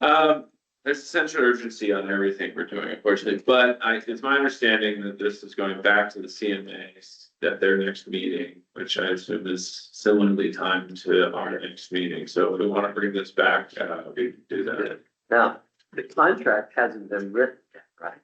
There's essential urgency on everything we're doing, unfortunately, but it's my understanding that this is going back to the CMAs at their next meeting, which I assume is similarly timed to our next meeting. So if we want to bring this back, we can do that. now, the contract hasn't been written yet, right?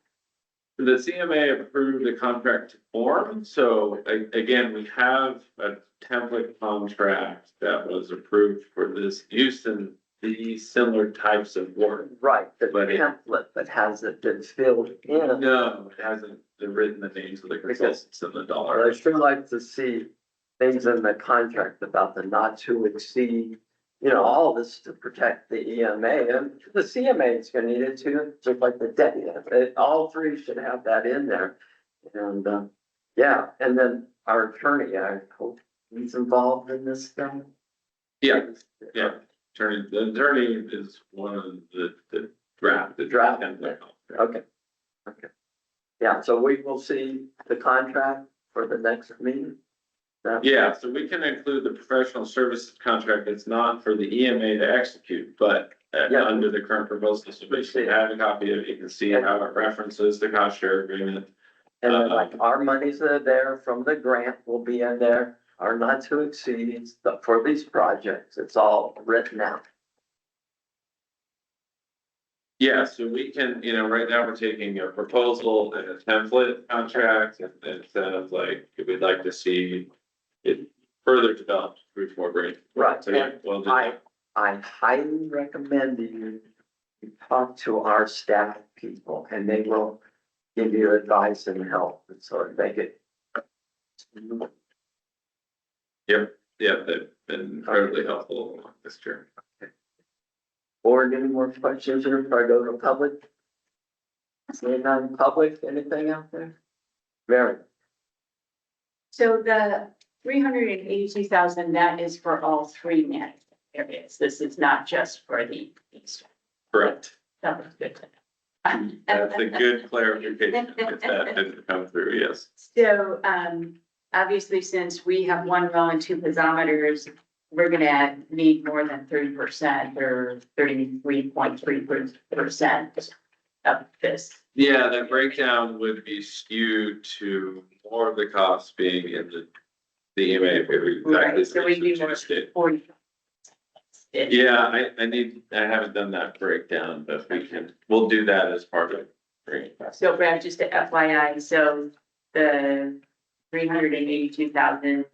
The CMA approved the contract form, so again, we have a template contract that was approved for this use and these similar types of work. Right, the But template, but has it been filled in? No, it hasn't written the names of the consultants and the dollar. I'd sure like to see things in the contract about the not to exceed, all this to protect the EMA, and the CMA is gonna need it too, just like the debt. All three should have that in there. And, yeah, and then our attorney, I hope he's involved in this thing. Yeah. The attorney is one of the draft. template. Okay. Yeah, so we will see the contract for the next meeting. Yeah, so we can include the professional services contract. It's not for the EMA to execute, but Yeah. under the current proposal, so we should have a copy of it. You can see how it references the cost share agreement. And then like our monies that are there from the grant will be in there, are not to exceed for these projects. It's all written out. Yeah, so we can, right now we're taking a proposal and a template contract, and it sounds like we'd like to see it further developed through more grant. Right. So yeah, we'll do I that. highly recommend that you talk to our staff people and they will give you advice and help and sort of make it. Yeah, they've been incredibly helpful along this journey. Board, any more questions here before I go to public? Seeing none public, anything out there? Mary? So the 382,000, that is for all three management areas. This is not just for the east. Correct. That was good to know. That's a good clarification. If that didn't come through, yes. So, obviously, since we have one well and two piezometers, we're gonna need more than 30% or 33.3%. of this. Yeah, that breakdown would be skewed to more of the costs being in the EMA. Exactly. Right, so we'd be more State. 40. Yeah, I haven't done that breakdown, but we'll do that as part of. So Brad, just a FYI, so the 382,000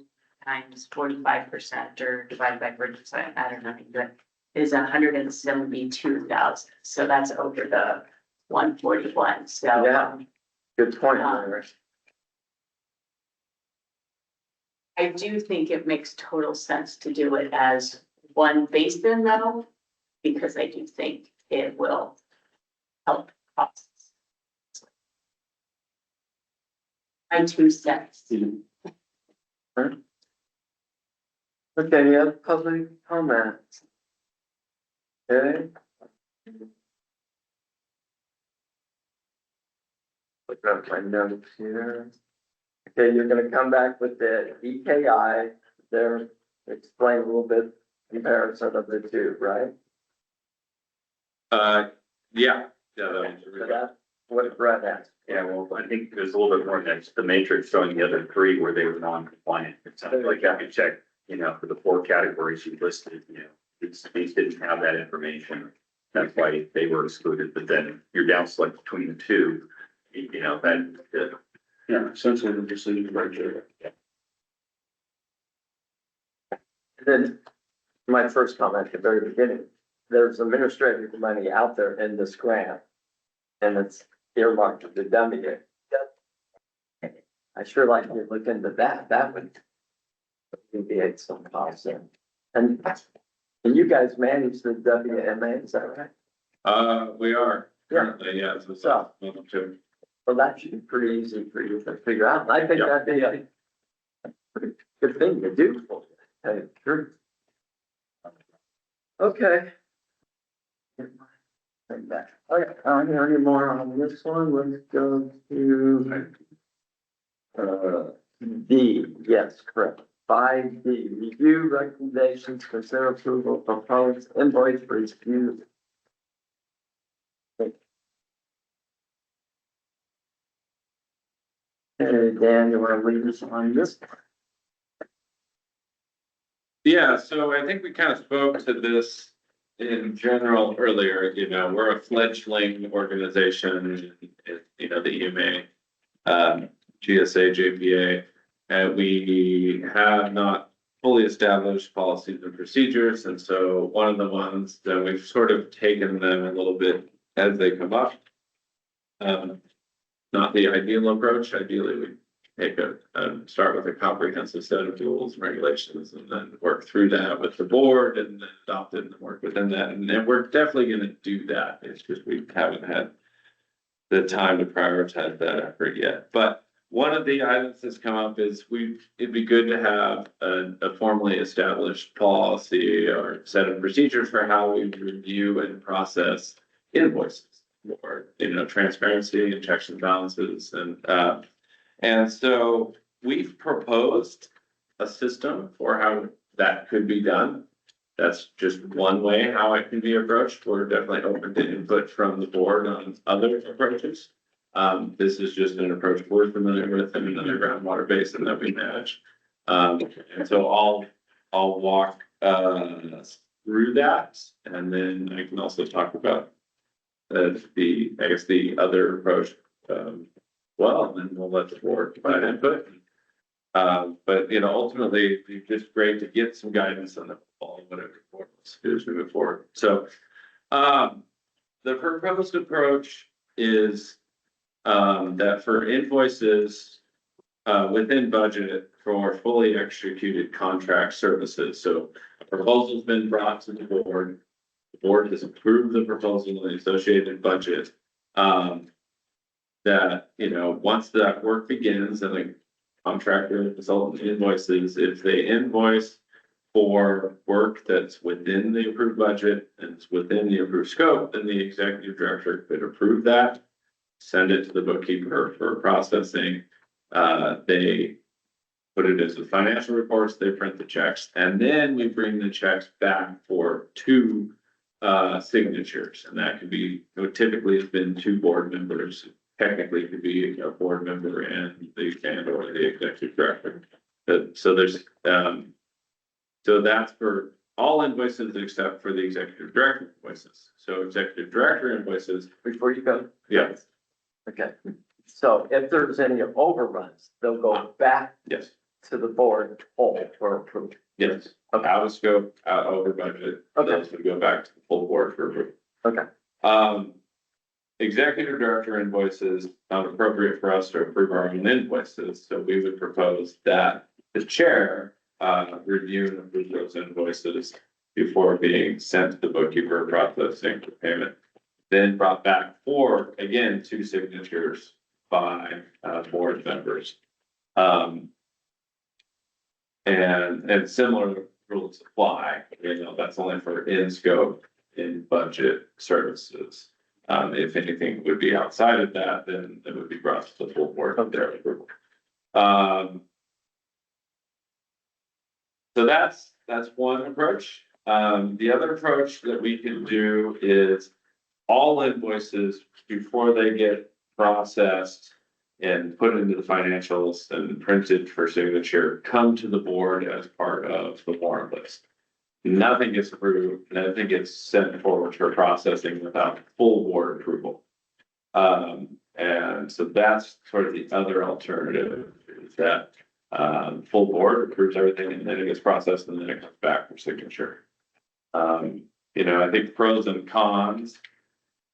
times 45% or divided by 40%, I don't know, but is 172,000. So that's over the 141, so. Yeah. Good point, Larry. I do think it makes total sense to do it as one basin though, because I do think it will help costs. My 2 cents. Okay, any other public comments? Okay. Look at my notes here. Okay, you're gonna come back with the EKI, there, explain a little bit comparison of the two, right? Yeah. So that's what Brett asked. Yeah, well, I think there's a little bit more next, the matrix showing the other three where they were non-compliant. It sounds like I could check, for the 4 categories you listed, these didn't have that information. That's why they were excluded, but then you're down select between the two, that, Yeah, essentially the decision right there. Then, my first comment at the very beginning, there's administrative money out there in this grant. And it's earmarked to the W. I sure like to look into that, that would alleviate some costs in. And you guys manage the WMA, is that right? We are Yeah. currently, yeah. So- Well, that should be pretty easy for you to figure out. I think that'd be a pretty good thing to do for you, to tell you the truth. Okay. Back. Okay, I don't hear any more on this one. Let's go to D, yes, correct. 5D, review recommendations, consider approval, proposed invoice review. Hey, Dan, you wanna lead us on this? Yeah, so I think we kind of spoke to this in general earlier, we're a fledgling organization, the EMA, GSA, JPA, and we have not fully established policies and procedures. And so one of the ones that we've sort of taken them a little bit as they come up. Not the ideal approach. Ideally, we take start with a comprehensive set of rules and regulations and then work through that with the board and then adopt it and work within that. And then we're definitely going to do that. It's just we haven't had the time to prioritize that effort yet. But one of the items that's come up is it'd be good to have a formally established policy or set of procedures for how we review and process invoices or, transparency and checks and balances. And so we've proposed a system for how that could be done. That's just one way how it can be approached. We're definitely open to input from the board on other approaches. This is just an approach we're familiar with in another groundwater basin that we manage. And so I'll walk through that, and then I can also talk about the other approach. Well, and then we'll let the board provide input. But ultimately, it's just great to get some guidance on whatever the board wants to do as we move forward. So the proposed approach is that for invoices within budget for fully executed contract services. So a proposal's been brought to the board has approved the proposal and the associated budget. That, once that work begins and the contractor consultant invoices, if they invoice for work that's within the approved budget and it's within the approved scope, then the executive director could approve that, send it to the bookkeeper for processing. They put it into the financial reports, they print the checks, and then we bring the checks back to signatures, and that could be, typically it's been two board members. Technically, it could be a board member and or the executive director. So there's, so that's for all invoices except for the executive director invoices. So executive director invoices, Before you go. yes, Okay, so if there's any overruns, they'll go back yes, to the board whole for approval. yes, out of scope, out over budget, Okay. those would go back to the full board for approval. Okay, Executive director invoices, not appropriate for us to approve our own invoices, so we would propose that the chair review and approve those invoices before being sent to the bookkeeper processing for payment. Then brought back for, again, two signatures by board members. And similar rules apply, that's only for in scope, in budget services. If anything would be outside of that, then it would be brought to the full board for their approval. So that's one approach. The other approach that we can do is all invoices before they get processed and put into the financials and printed for signature, come to the board as part of the warrant list. Nothing gets approved, nothing gets sent forward for processing without full board approval. And so that's sort of the other alternative, is that full board approves everything and then it gets processed and then it comes back for signature. I think pros and cons,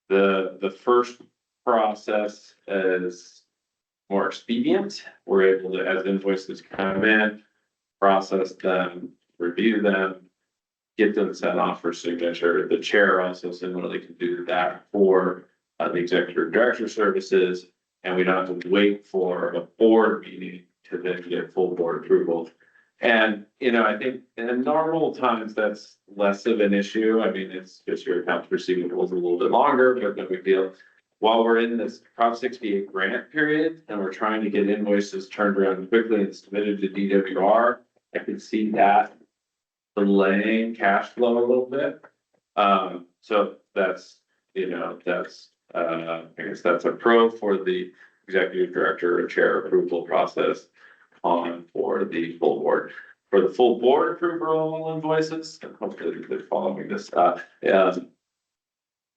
the first process is more expedient. We're able to, as invoices come in, process them, review them, get them sent off for signature. The chair also similarly can do that for the executive director services, and we don't have to wait for a board meeting to then get full board approval. And, I think in normal times, that's less of an issue. I mean, it's just your accounts receivable is a little bit longer, but no big deal. While we're in this Prop 68 grant period and we're trying to get invoices turned around quickly and submitted to DWR, I can see that delaying cash flow a little bit. So that's, I guess that's a pro for the executive director or chair approval process on for the full board. For the full board approval invoices, and hopefully they're following this,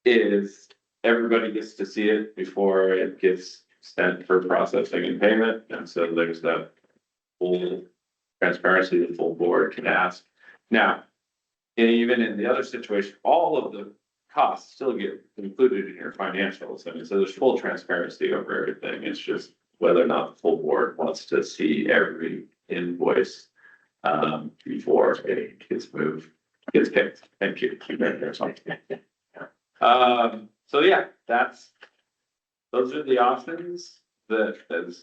is everybody gets to see it before it gets sent for processing and payment. And so there's that full transparency the full board can ask. Now, even in the other situation, all of the costs still get included in your financials. I mean, so there's full transparency over everything. It's just whether or not the full board wants to see every invoice before it gets moved, gets picked. Thank you. So yeah, those are the options and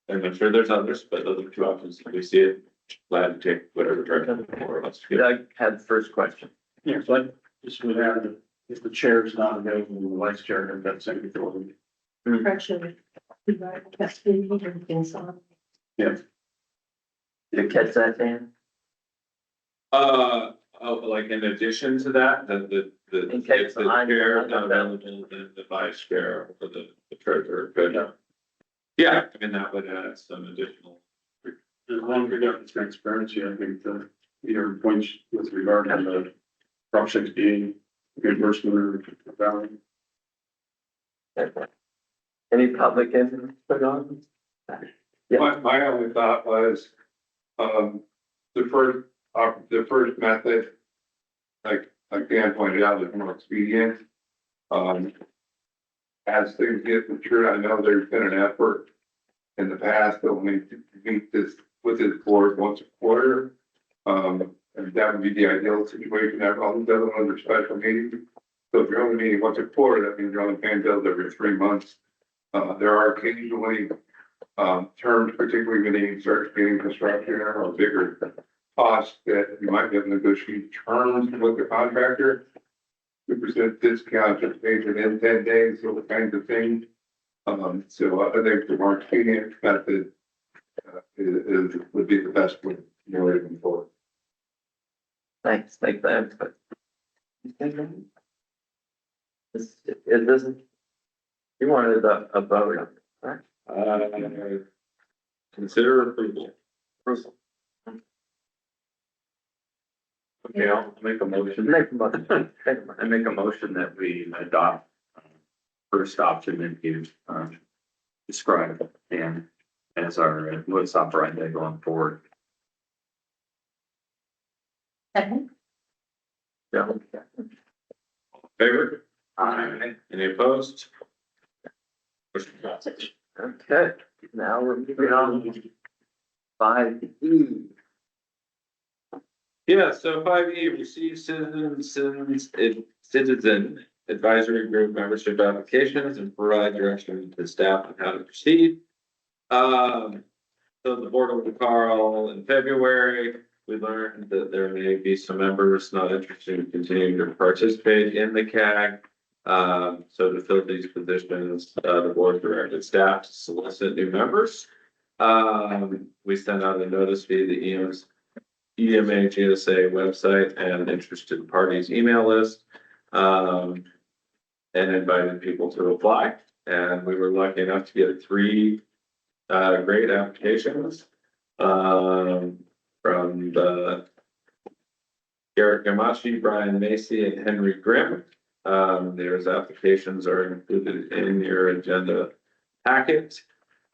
I'm sure there's others, but those are two options that we see it. Glad to take whatever direction for us. Doug had the first question. Yeah, so I just would add, if the chair is not available, the vice chair can have second authority. Correction. That's been things on. Did you catch that, Dan? Like in addition to that, the In case if the I'm chair is not unavailable. available, then the vice chair or the treasurer could. Yeah, I mean, that would add some additional. As long as we got the transparency, I think the either points with regard to the Prop 68 reimbursement or value. Any public input on? Yeah. My only thought was, the first method, like Dan pointed out, is more expedient. As things get matured, I know there's been an effort in the past that we meet this with this board once a quarter. And that would be the ideal situation. Have all these other ones are special meetings. So if you're only meeting once a quarter, that means you're only paying bills every 3 months. There are occasionally terms, particularly when you start getting construction or bigger costs, that you might be able to negotiate terms with the contractor. 2% discount, just pays it in 10 days, those kinds of things. So I think the more expedient method would be the best one you're looking for. Thanks, thank that. Is this, you wanted a vote, right? Consider approval. Bruce, Okay, I'll make a motion. make a motion. Make a motion. I make a motion that we adopt first option that you described and as our modus operandi going forward. Second, Yeah. Favor? Aye. Any opposed? Motion passes. Okay, now we're moving on. 5E. Yeah, so 5E, receive citizen advisory group membership applications and provide direction to staff on how to proceed. So the board with Carl in February, we learned that there may be some members not interested in continuing to participate in the CAG. So to fill these positions, the board directed staff to solicit new members. We sent out a notice via the EMA GSA website and interested parties email list. And invited people to apply. And we were lucky enough to get 3 great applications. From the Garrett Gamashi, Brian Macy, and Henry Grimm. There's applications are included in your agenda packet.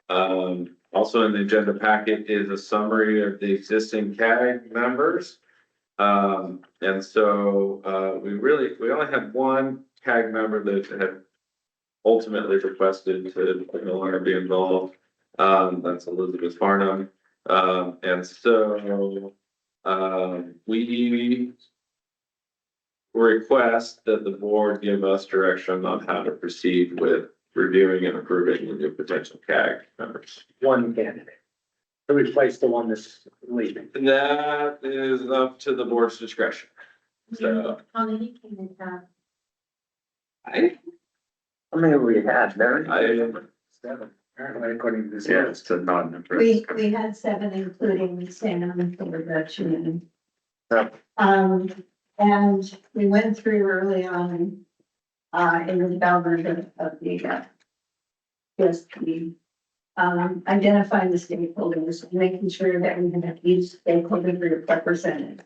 Also in the agenda packet is a summary of the existing CAG members. And so we only had 1 CAG member that had ultimately requested to no longer be involved. That's Elizabeth Farnham. And so we request that the board give us direction on how to proceed with reviewing and approving the new potential CAG members. One candidate. To replace the one that's leaving. That is up to the board's discretion. So how many can we have? How many we had, Mary? 7, apparently according to this. Yeah, it's a non-number. We had 7, including Sam for the Shannon. Yep. And we went through early on, in the development of the, PSP, identifying the stakeholders, making sure that we have each stakeholder group represented.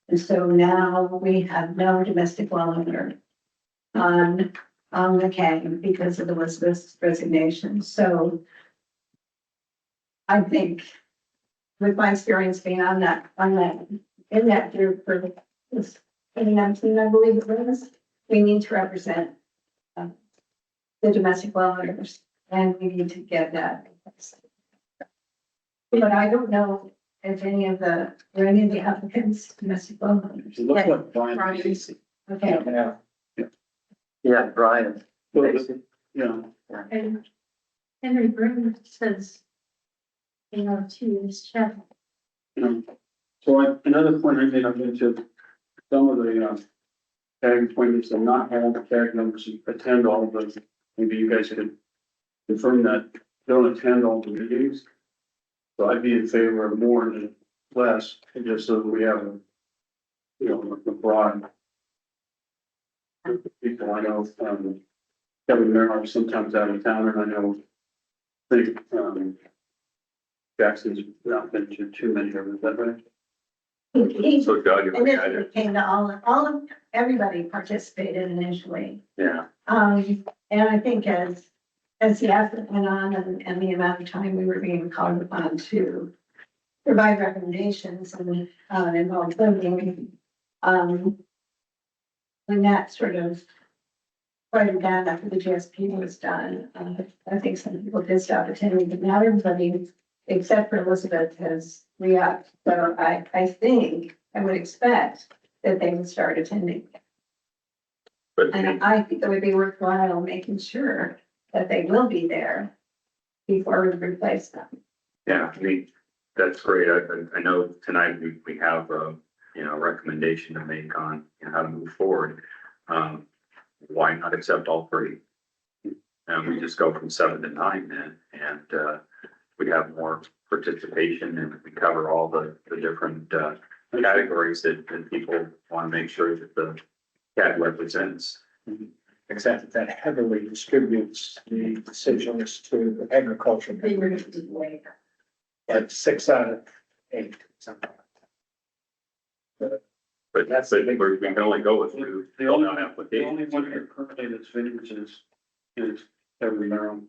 And so now we have no domestic well owner on the CAG because of Elizabeth's resignation. So I think with my experience being in that group for this 2019, I believe it was, we need to represent the domestic well owners, and we need to get that. But I don't know if any of the applicants, domestic well owners. It looks Okay. like Brian Casey. Okay, Yeah, Brian. Yeah, and Henry Grimm says, to this chat. so another point I made, I've been to some of the, CAG appointments and not all the CAG members attend all of those. Maybe you guys could confirm that they don't attend all the meetings. So I'd be in favor of more than less, just so that we have a broad group of people. I know, Kevin Merrill is sometimes out of town, and I think, Jackson's not been to too many of them, is that right? So Doug, if And we it had it, came to everybody participated initially. yeah, And I think as the effort went on and the amount of time we were being called upon to provide recommendations and involve voting, when that sort of quieted down after the GSP was done, I think some people did stop attending, but not everybody, except for Elizabeth, has re-upped. So I think, I would expect that they would start attending. but And I think it would be worthwhile making sure that they will be there before we replace them. yeah, I mean, that's great. I know tonight we have a, recommendation to make on how to move forward. Why not accept all 3? And we just go from 7 to 9 then, and we have more participation and we cover all the different categories that people want to make sure that the CAG represents. except that heavily distributes the decisions to agriculture. Like 6 out of 8, something like that. But that's it, we can only go with two, The fill only, out the only applications. one here currently that's vineyards is every barrel.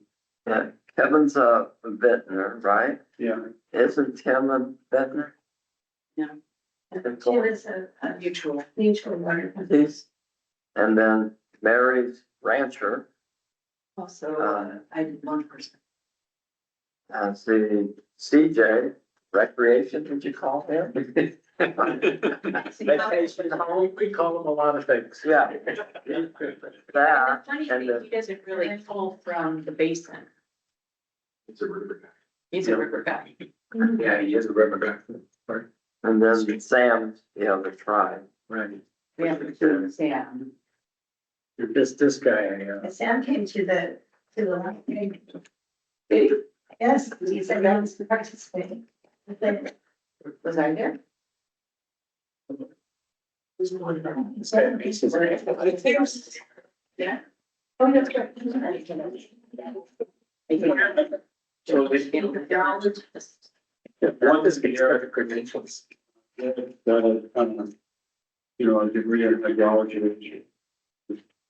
Yeah, Kevin's a vintner, right? Yeah. Isn't Tim a vintner? She was a Mutual. mutual water. He's, and then Mary's rancher, Also, I did one person. the CJ, recreation, did you call him? Vacation home, We call them a lot of things. yeah. And That, the funny and thing, he doesn't really pull from the basin. It's a river guy. He's a river guy. Yeah, he is a river guy. and then Sam's, the tribe. Right. We have to do Sam. This guy, Sam came to the last meeting. Yes, he said he was participating. Was I there? Yeah. Oh, that's right. So they, what is the credentials? a degree in hydrology,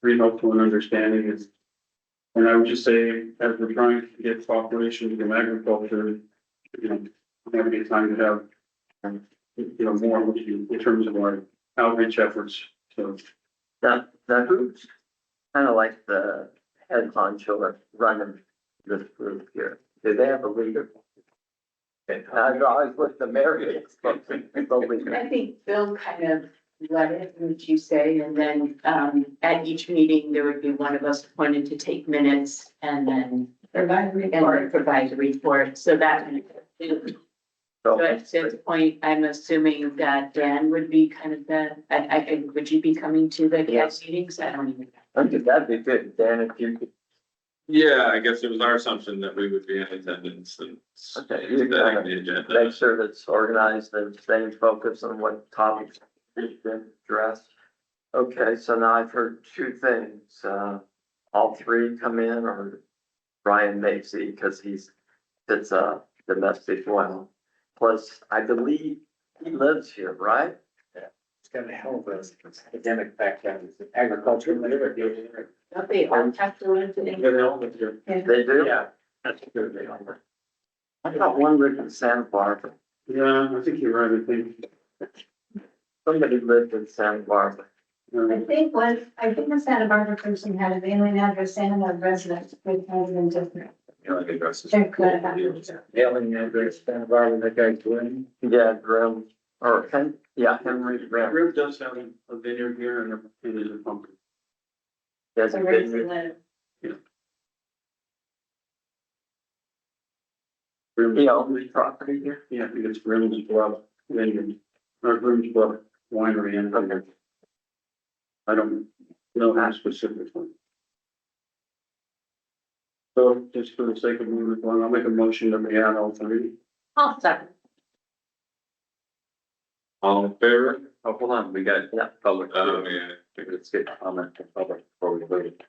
pretty helpful in understanding is. And I would just say, as we're trying to get cooperation from agriculture, might be time to have, more with you in terms of our outreach efforts, so. Now who's kind of like the head honcho running this group here? Do they have a leader? I always look the Mary. I think Bill kind of led it, would you say, and then, at each meeting, there would be one of us appointed to take minutes and then. Provide a report, so that. So at this point, I'm assuming that Dan would be kind of would you be coming to the CAS meetings? I don't even. I think that'd be good, Dan, if you could. Yeah, I guess it was our assumption that we would be in attendance and Okay, setting you gotta the agenda. make sure that it's organized and staying focused on what topics have been addressed. Okay, so now I've heard two things, all three come in, or Brian Macy, because it's a domestic well. Plus, I believe he lives here, right? It's got a hell of a academic background, it's agriculture. Don't they all have to run today? They do? Yeah. That's good, they are. I got one lived in Santa Barbara. Yeah, I think you're right, I think. Somebody lived in Santa Barbara. I think the Santa Barbara person had a mailing address and a residence, which has been different. They could have. Mailing address, Santa Barbara, that guy's doing. Yeah, Grim, Henry Grim. Rip does have a vineyard here and it is a pumpkin. He has a Where does he vineyard. live? He owns the property here. Yeah, I think it's Grimm's Bluff Vineyard, or Grimm's Bluff Winery, and I don't know how specifically. So just for the sake of moving along, I'll make a motion that we add all three. I'll second. All in favor? Oh, hold on, we got public. Oh, yeah. Let's get comment from public before we vote.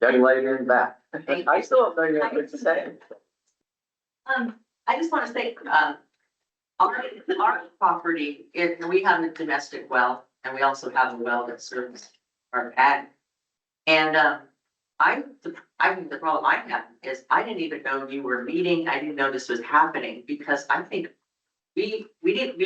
Young lady in the back. I still don't know you have to say. I just want to say, our property, we have a domestic well, and we also have a well that serves our ag. And, I think the problem I have is I didn't even know you were meeting. I didn't know this was happening because I think we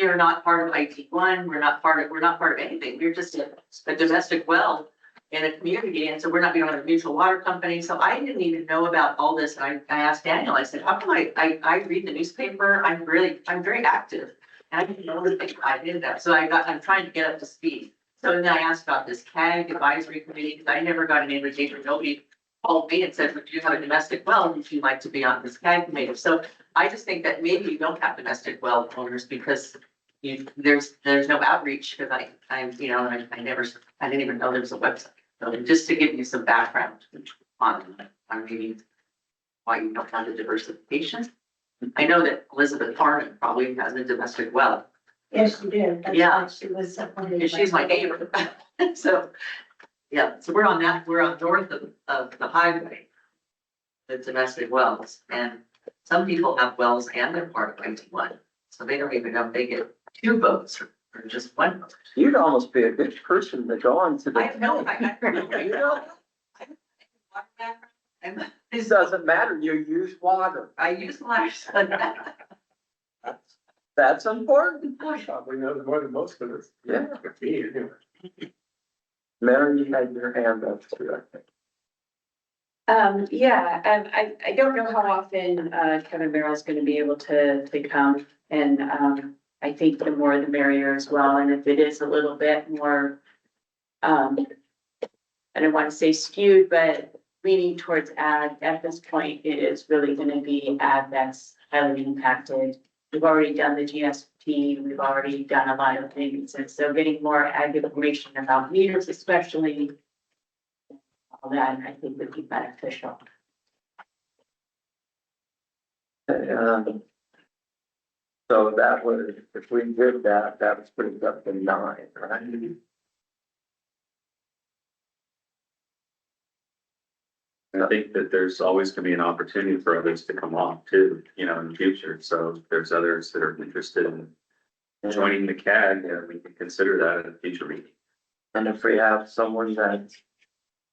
are not part of IT1. We're not part of anything. We're just a domestic well in a community. And so we're not, we don't have a mutual water company. So I didn't even know about all this. And I asked Daniel, I said, how come I read the newspaper? I'm very active. And I didn't know that I did that. So I'm trying to get up to speed. So then I asked about this CAG advisory committee, because I never got an invitation. Nobody called me and said, would you have a domestic well? Would you like to be on this CAG committee? So I just think that maybe you don't have domestic well owners because there's no outreach, because I didn't even know there was a website. So just to give you some background on maybe why you don't have the diversification. I know that Elizabeth Harmon probably has a domestic well. Yes, she did. That's Yeah. why she was appointed. Because she's my neighbor. So, Yeah, so we're on north of the highway. The domestic wells, and some people have wells and they're part of 91, so they don't even know if they get 2 votes or just 1 vote. You'd almost be a good person to go on to the. I have no, You know, It doesn't matter, you use water. I use water, so That's important. Probably knows more than most of us. Yeah. Mary, you had your hand up too, I think. I don't know how often, Kevin Merrill's gonna be able to come, and, I think the more the merrier as well, and if it is a little bit more, I don't wanna say skewed, but leaning towards ag, at this point, it is really gonna be ag that's highly impacted. We've already done the GST, we've already done a lot of things, and so getting more ag information about meters especially, all that, I think would be beneficial. So that was, if we did that, that was pretty up to 9, right? I think that there's always gonna be an opportunity for others to come on too, you know, in the future. So if there's others that are interested in joining the CAG, we can consider that in a future meeting. And if we have someone that's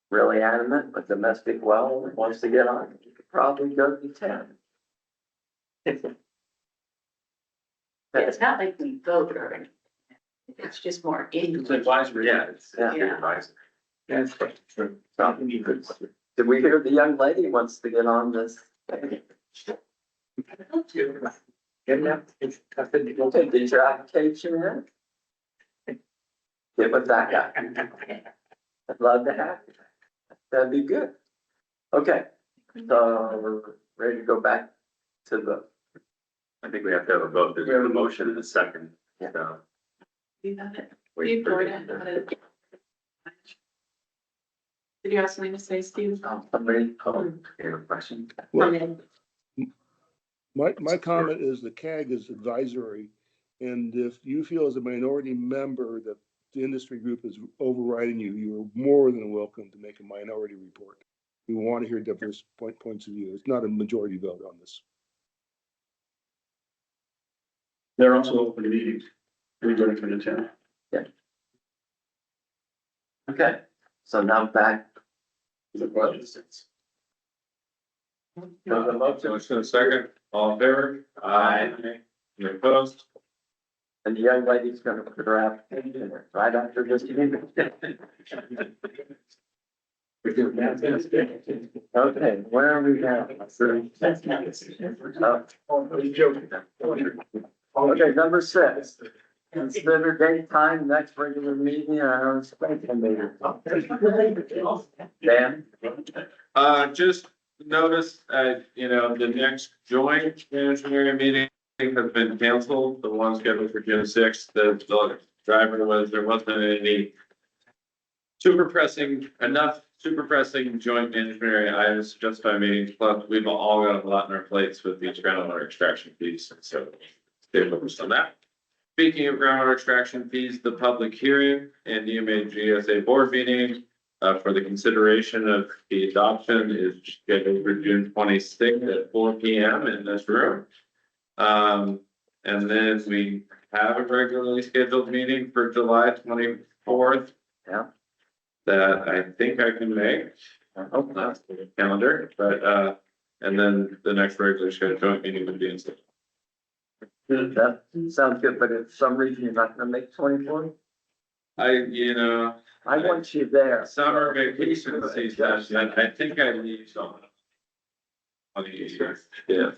really adamant with domestic well and wants to get on, you could probably go to 10. It's not like we vote or anything. It's just more It's advisory. Yeah, it's Yeah. advisory. That's true. Did we hear the young lady wants to get on this? Good enough. It's tough to go. Okay, did your application in? Get with that guy. I'd love to have you. That'd be good. Okay, so we're ready to go back to the, I think we have to have a vote. There's a motion and a second. Yeah. So. You got it. wait for it. Did you ask me to say, Steve? somebody, You have a question? Well, my comment is the CAG is advisory. And if you feel as a minority member that the industry group is overriding you, you are more than welcome to make a minority report. We want to hear diverse points of view. It's not a majority vote on this. They're also open to meetings. Anybody can attend. okay, so now back to the questions. Motion and second, all in favor? Aye. Any opposed? And the young lady's gonna put her application in right after this meeting. Okay, where are we now? Okay, number 6. Consider date time, next regular meeting, our special meeting. Dan? Just notice, the next joint engineering meeting has been canceled, the one scheduled for June 6th, the driver there wasn't any super pressing joint engineering items to justify meetings, plus we've all got a lot on our plates with these groundwater extraction fees, so stay focused on that. Speaking of groundwater extraction fees, the public hearing and EMA GSA board meeting for the consideration of the adoption is scheduled for June 26th at 4 p.m. in this room. And then we have a regularly scheduled meeting for July 24th. Yeah. That I think I can make. I hope that's the calendar, but, and then the next regular scheduled joint meeting would be in September. That sounds good, but if for some reason you're not gonna make 24, I want you there. summer vacation season, I think I leave on the yeah.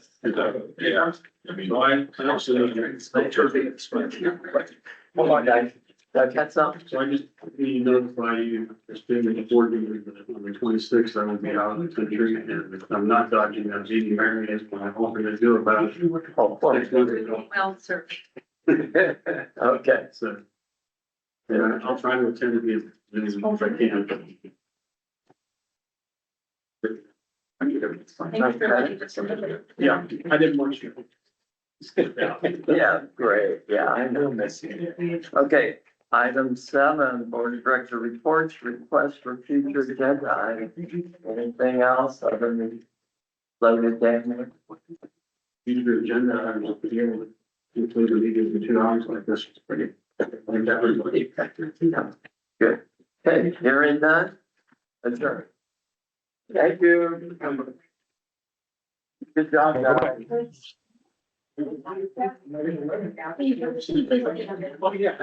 Yeah. I mean, Hold on, guys. That's something. So I just need to notify you, there's been a board meeting on the 26th, I will be out of the country, and I'm not dodging that meeting, Mary is what I'm hoping to do about it. Well, sir. Okay. So, yeah, I'll try to attend it if I can. Thanks for letting us know. Yeah, I didn't want you. Yeah, great. Yeah, I know. Okay, Item 7, Board of Director reports, request for future agenda items. Anything else other than loaded down? Future agenda items at the end, include the meetings in 2 hours like this, it's pretty. Good. Okay, hearing none, adjourn. Thank you. Good job, guys. Oh, yeah.